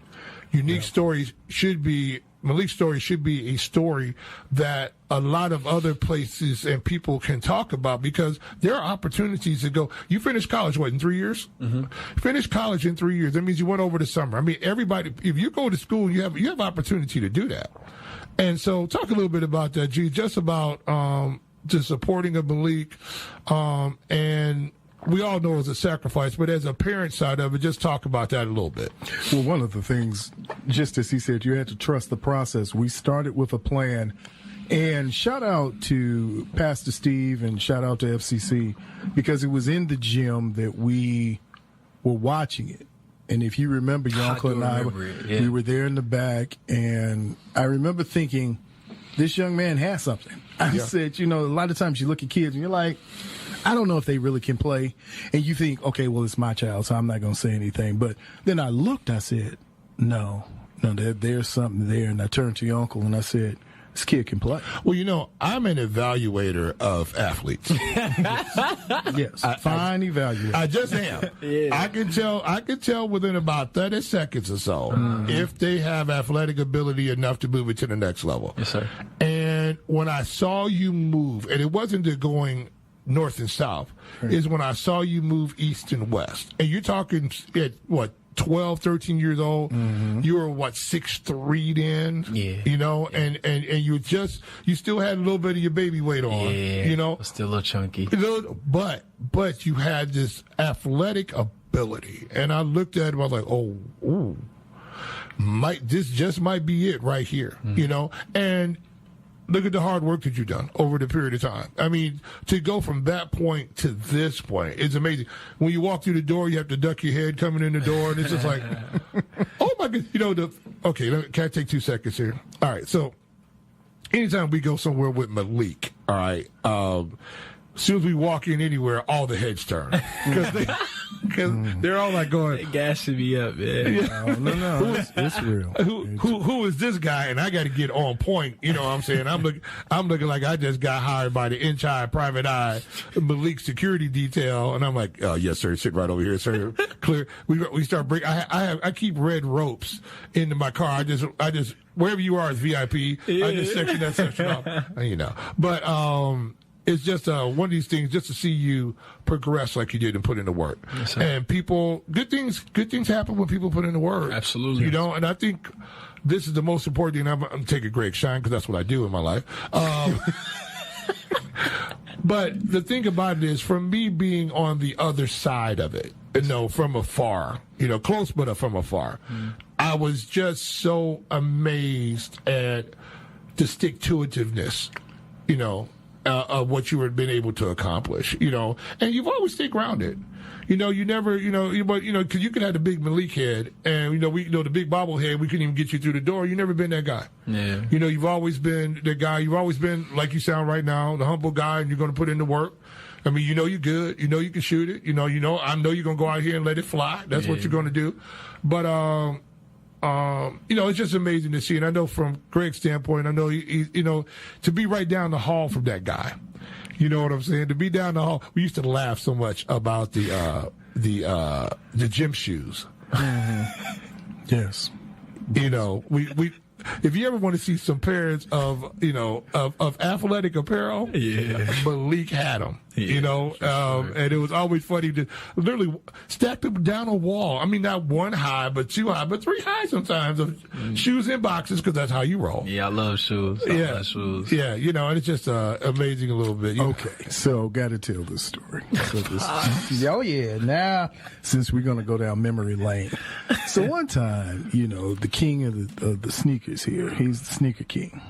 Stories should be. MILEEK's story should be a story that a lot of other places and people can talk about, because there are opportunities to go. You finished college, in 3 years? Mm-hmm. Finished college in 3 years. That means you went over the summer. I mean, everybody, if you go to school, you have opportunity to do that. And so talk a little bit about that, G, just about the supporting of MILEEK, and we all know it's a sacrifice, but as a parent side of it, just talk about that a little bit. Well, one of the things, just as he said, you had to trust the process. We started with a plan, and shout out to Pastor Steve and shout out to FCC, because it was in the gym that we were watching it. And if you remember, your uncle and I, we were there in the back, and I remember thinking, this young man has something. I said, a lot of times you look at kids and you're like, I don't know if they really can play. And you think, okay, well, it's my child, so I'm not going to say anything. But then I looked, I said, no, there's something there. And I turned to your uncle and I said, this kid can play. Well, I'm an evaluator of athletes. Yes, fine evaluator. I just am. Yeah. I can tell within about 30 seconds or so if they have athletic ability enough to move it to the next level. Yes, sir. And when I saw you move, and it wasn't the going north and south, is when I saw you move east and west. And you're talking at, 12, 13 years old, you were 6'3" then, and you still had a little bit of your baby weight on, still a little chunky, but you had this athletic ability, and I looked at him, I was like, this just might be it right here, and look at the hard work that you've done over the period of time. I mean, to go from that point to this point, it's amazing. When you walk through the door, you have to duck your head coming in the door, and it's just like, oh my God, okay, can I take 2 seconds here? All right, so anytime we go somewhere with MILEEK, all right, as soon as we walk in anywhere, all the heads turn. Because they're all like going, they gassing me up, man. No, it's real. Who is this guy? And I got to get on point. You know what I'm saying? I'm looking like I just got hired by the Inch-Eye Private Eye MILEEK security detail, and I'm like, oh yes, sir, sit right over here, sir. Clear. We start breaking. I keep red ropes into my car. I just wherever you are is VIP. I just section that section off. But it's just one of these things, just to see you progress like you did and put in the work. Yes, sir. And good things happen when people put in the work. Absolutely. And I think this is the most important thing. I'm taking Greg Shine because that's what I do in my life. But the thing about it is, from me being on the other side of it, from afar, close but from afar, I was just so amazed at the stick-to-itiveness, of what you had been able to accomplish, and you've always stayed grounded. You never, because you could have the big MILEEK head, and the big bobblehead, we couldn't even get you through the door. You've never been that guy. Yeah. You've always been the guy. You've always been like you sound right now, the humble guy, and you're going to put in the work. I mean, you're good. You can shoot it. I know you're going to go out here and let it fly. That's what you're going to do. But it's just amazing to see. And I know from Greg's standpoint, I know to be right down the hall from that guy. You know what I'm saying? To be down the hall, we used to laugh so much about the gym shoes. Yes. if you ever want to see some pairs of of athletic apparel, MILEEK had them. And it was always funny to literally stack them down a wall. I mean, not one high, but two high, but three high sometimes of shoes in boxes, because that's how you roll. Yeah, I love shoes. I love shoes. Yeah, and it's just amazing a little bit. Okay, so got to tell this story. Now, since we're going to go down memory lane. So one time, the king of the sneakers here, he's the sneaker king.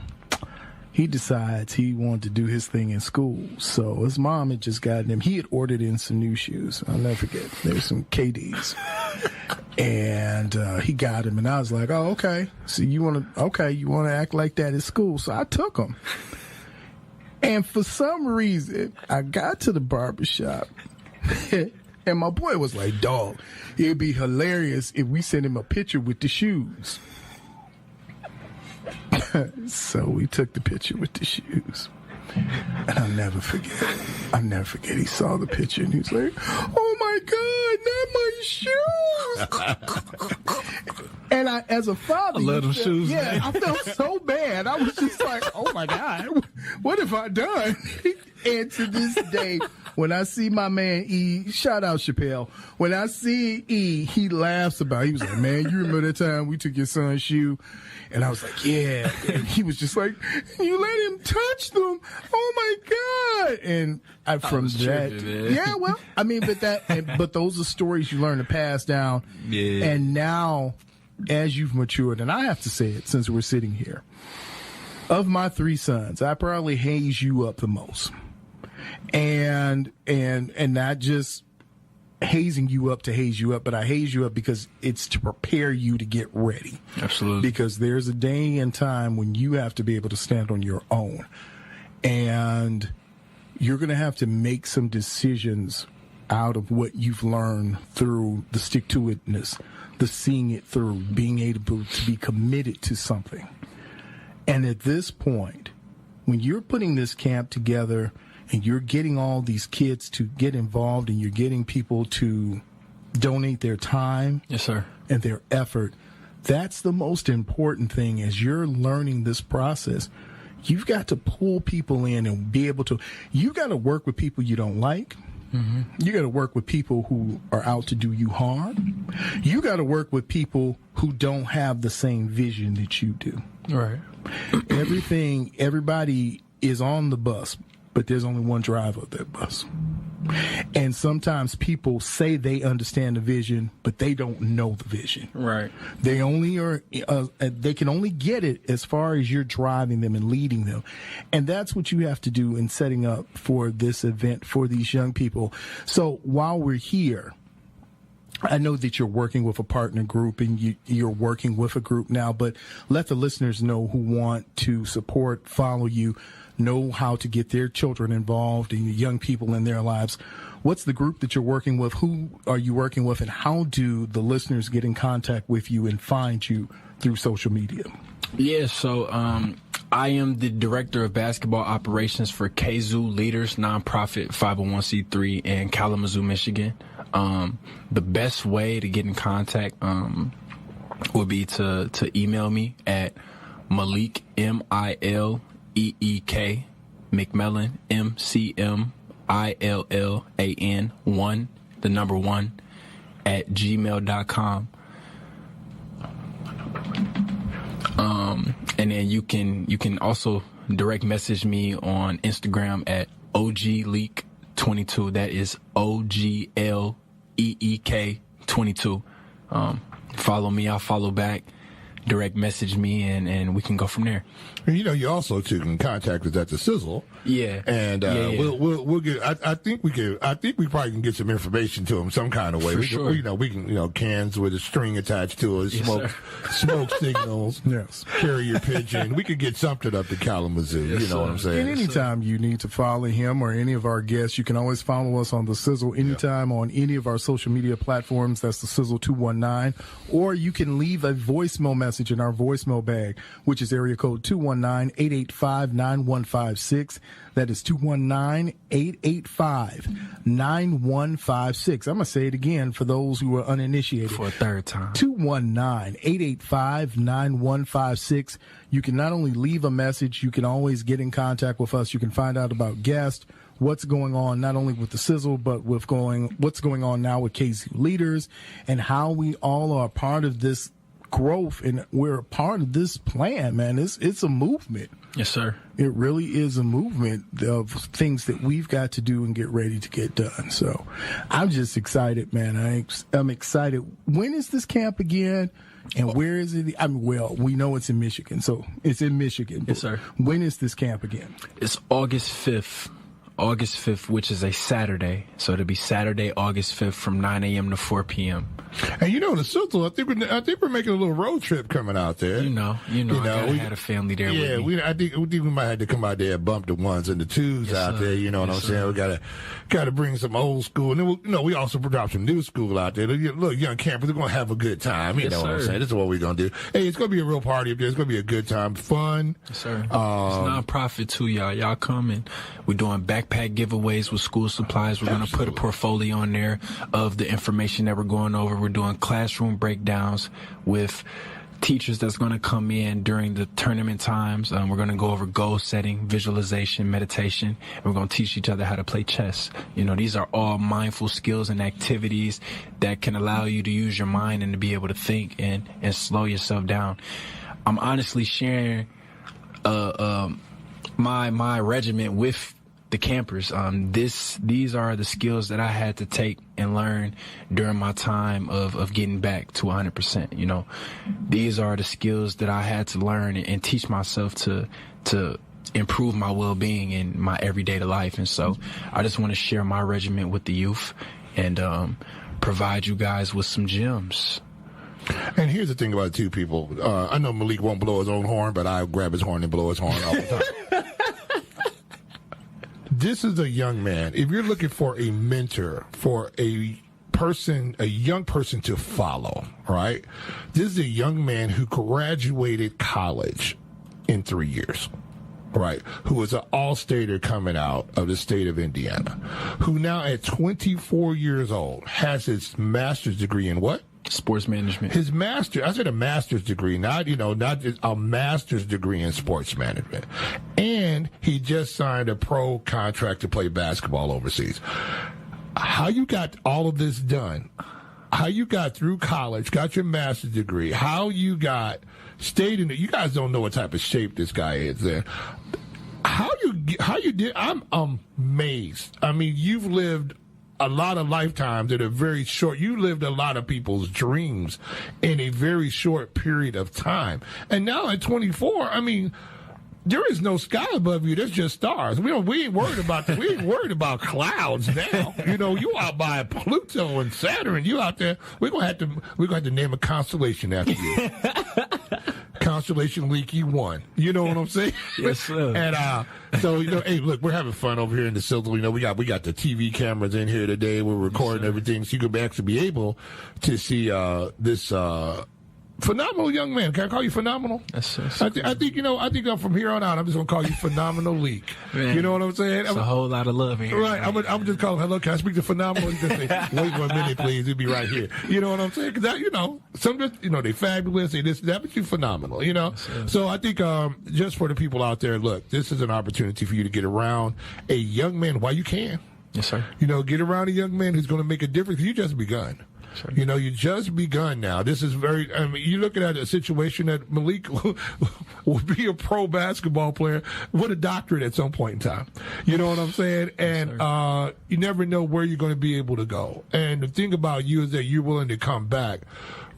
He decides he wanted to do his thing in school. So his mom had just gotten him. He had ordered in some new shoes. I'll never forget. There's some KDs. And he got him. And I was like, oh, okay. So you want to act like that at school. So I took him. And for some reason, I got to the barbershop. And my boy was like, dog, it'd be hilarious if we sent him a picture with the shoes. So we took the picture with the shoes. And I'll never forget. He saw the picture and he was like, oh my God, not my shoes. And I, as a father, I love them shoes. Yeah, man. I felt so bad. I was just like, oh my God, what have I done? And to this day, when I see my man E, shout out Chappelle, when I see E, he laughs about it. He was like, man, you remember that time we took your son's shoe? And I was like, yeah. And he was just like, you let him touch them? Oh my God. And from that, tripping, yeah, well, I mean, but those are stories you learn to pass down. Yeah. And now, as you've matured, and I have to say it since we're sitting here, of my three sons, I probably haze you up the most. And not just hazing you up to haze you up, but I haze you up because it's to prepare you to get ready. Absolutely. Because there's a day and time when you have to be able to stand on your own. And you're going to have to make some decisions out of what you've learned through the stick-to-itness, the seeing it through, being able to be committed to something. And at this point, when you're putting this camp together and you're getting all these kids to get involved and you're getting people to donate their time, yes, sir, and their effort, that's the most important thing. As you're learning this process, you've got to pull people in and be able to, you got to work with people you don't like. Mm-hmm. You got to work with people who are out to do you harm. You got to work with people who don't have the same vision that you do. Right. Everybody is on the bus, but there's only one driver of that bus. And sometimes people say they understand the vision, but they don't know the vision. Right. They can only get it as far as you're driving them and leading them. And that's what you have to do in setting up for this event for these young people. So while we're here, I know that you're working with a partner group and you're working with a group now, but let the listeners know who want to support, follow you, know how to get their children involved and young people in their lives. What's the group that you're working with? Who are you working with? And how do the listeners get in contact with you and find you through social media? Yeah, so I am the director of basketball operations for KZoo Leaders, nonprofit 501c3 in Kalamazoo, Michigan. The best way to get in contact would be to email me at MILEEK, MILEEK, McMillan, MCMILLAN 1, the number 1, at gmail.com. And then you can also direct message me on Instagram at OGLeek22. That is OGLEEK 22. Follow me, I'll follow back. Direct message me, and we can go from there. And you also too can contact us at the SIZZLE. Yeah. And we'll get. I think we probably can get some information to them some kind of way. We can cans with a string attached to it, smoke signals, yes, carrier pigeon. We could get something up to Kalamazoo. Yes, you know what I'm saying? And anytime you need to follow him or any of our guests, you can always follow us on the SIZZLE anytime on any of our social media platforms. That's the SIZZLE 219, or you can leave a voicemail message message in our voicemail bag, which is area code 219-885-9156. That is 219-885-9156. I'm going to say it again for those who are uninitiated. For a third time. 219-885-9156. You can not only leave a message, you can always get in contact with us. You can find out about guests, what's going on, not only with the SIZZLE, but with what's going on now with KZU leaders, and how we all are part of this growth, and we're a part of this plan, man. It's a movement. Yes, sir. It really is a movement of things that we've got to do and get ready to get done. So I'm just excited, man. I'm excited. When is this camp again? And where is it? I mean, well, we know it's in Michigan, so it's in Michigan. Yes, sir. When is this camp again? It's August 5th. August 5th, which is a Saturday. So it'll be Saturday, August 5th from 9 a.m. to 4 p.m. And the SIZZLE, I think we're making a little road trip coming out there. You know, I had a family there with me. I think we might have to come out there and bump the ones and the twos out there. You know what I'm saying? We gotta bring some old school, and then we also drop some new school out there. Look, young campers, we're gonna have a good time. You know what I'm saying? This is what we're gonna do. Hey, it's gonna be a real party up there. It's gonna be a good time, fun. Yes, sir. It's non-profit too, y'all. Y'all come, and we're doing backpack giveaways with school supplies. We're gonna put a portfolio on there of the information that we're going over. We're doing classroom breakdowns with teachers that's going to come in during the tournament times. We're going to go over goal setting, visualization, meditation, and we're going to teach each other how to play chess. These are all mindful skills and activities that can allow you to use your mind and to be able to think and slow yourself down. I'm honestly sharing my regiment with the campers. These are the skills that I had to take and learn during my time of getting back to 100%. These are the skills that I had to learn and teach myself to improve my well-being in my everyday life. And so I just want to share my regiment with the youth and provide you guys with some gems. And here's the thing about two people. I know MILEEK won't blow his own horn, but I'll grab his horn and blow his horn all the time. This is a young man. If you're looking for a mentor, for a young person to follow, right? This is a young man who graduated college in 3 years, right? Who was an all-stater coming out of the state of Indiana, who now at 24 years old has his master's degree in what? Sports management. His master, I said a master's degree, not just a master's degree in sports management. And he just signed a pro contract to play basketball overseas. How you got all of this done, how you got through college, got your master's degree, how you stayed in it. You guys don't know what type of shape this guy is there. How you did, I'm amazed. I mean, you've lived a lot of lifetimes that are very short. You lived a lot of people's dreams in a very short period of time. And now at 24, I mean, there is no sky above you. There's just stars. We ain't worried about clouds now. You out by Pluto and Saturn. You out there. We're gonna have to name a constellation after you. Constellation Leaky 1. You know what I'm saying? Yes, sir. And so hey, look, we're having fun over here in the SIZZLE. We got the TV cameras in here today. We're recording everything, so you could actually be able to see this phenomenal young man. Can I call you phenomenal? That's I think from here on out, I'm just gonna call you Phenomenal Leak. You know what I'm saying? It's a whole lot of love here. Right. I'm just calling. Hello, can I speak to Phenomenal? You just say, wait 1 minute, please. It'll be right here. You know what I'm saying? Because some just they fabulous, they this, that, but you phenomenal. So I think just for the people out there, look, this is an opportunity for you to get around a young man while you can. Yes, sir. Get around a young man who's going to make a difference. You just begun. Sure. You just begun now. This is you're looking at a situation that MILEEK will be a pro basketball player with a doctorate at some point in time. You know what I'm saying? And you never know where you're going to be able to go. And the thing about you is that you're willing to come back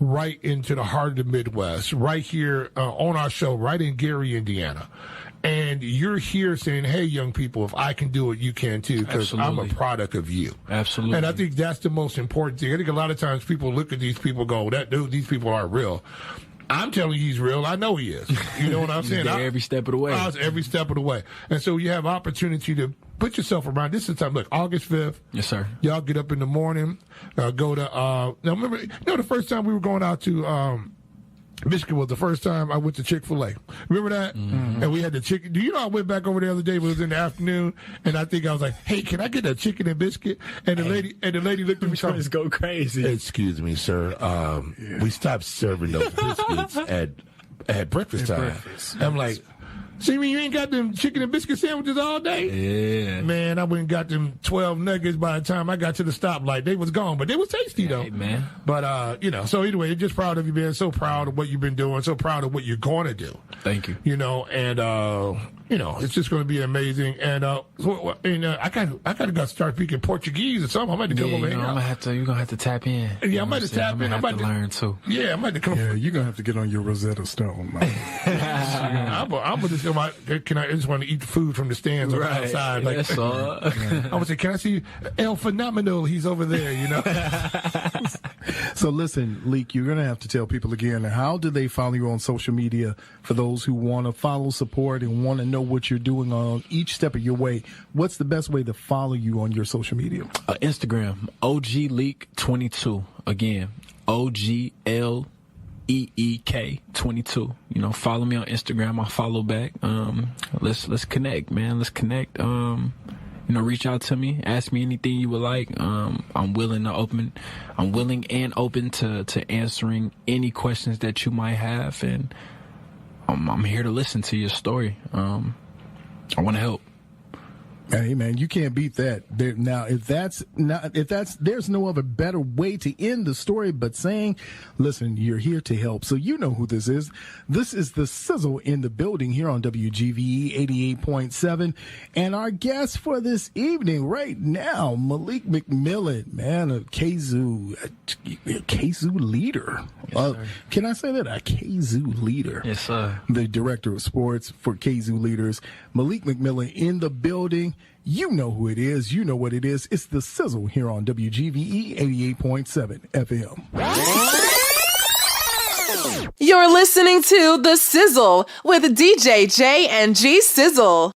right into the heart of the Midwest, right here on our show, right in Gary, Indiana. And you're here saying, hey, young people, if I can do it, you can too, because I'm a product of you. Absolutely. And I think that's the most important thing. I think a lot of times people look at these people and go, these people aren't real. I'm telling you he's real. I know he is. You know what I'm saying? Every step of the way. Every step of the way. And so you have opportunity to put yourself around. This is time. Look, August 5th. Yes, sir. Y'all get up in the morning, go to, now remember, the first time we were going out to, Michigan was the first time I went to Chick-fil-A. Remember that? Mm-hmm. And we had the chicken. Do you know I went back over the other day? It was in the afternoon, and I think I was like, "Hey, can I get a chicken and biscuit?" And the lady looked at me. Trying to go crazy. Excuse me, sir. We stopped serving those biscuits at breakfast time. I'm like, see me, you ain't got them chicken and biscuit sandwiches all day? Yeah. Man, I went and got them 12 nuggets by the time I got to the stoplight. They was gone, but they was tasty, though. Hey, man. But, so anyway, just proud of you, man. So proud of what you've been doing. So proud of what you're going to do. Thank you. It's just going to be amazing. And I kind of start speaking Portuguese or something. I might have to come over here. You're going to have to tap in. Yeah, I might have to tap in. I might have to learn, too. Yeah, I might have to come. Yeah, you're going to have to get on your Rosetta Stone, man. I'm just I just want to eat the food from the stands on the outside. Like, that's all. I would say, can I see El Phenomenal? He's over there, So listen, Leek, you're going to have to tell people again, how do they follow you on social media for those who want to follow, support, and want to know what you're doing on each step of your way? What's the best way to follow you on your social media? Instagram, OGLeek22. Again, OGLEEK 22. Follow me on Instagram. I'll follow back. Let's connect, man. Let's connect. Reach out to me. Ask me anything you would like. I'm willing and open to answering any questions that you might have, and I'm here to listen to your story. I want to help. Hey man, you can't beat that. Now, if there's no other better way to end the story but saying, listen, you're here to help. So you know who this is. This is the Sizzle in the building here on WGVE 88.7. And our guest for this evening right now, MILEEK MCMILLAN, man, a KZoo leader. Yes, can I say that? A KZoo leader. Yes, sir. The director of sports for KZoo Leaders, MILEEK MCMILLAN in the building. You know who it is. You know what it is. It's the Sizzle here on WGVE 88.7 FM. You're listening to The Sizzle with DJ J and G Sizzle.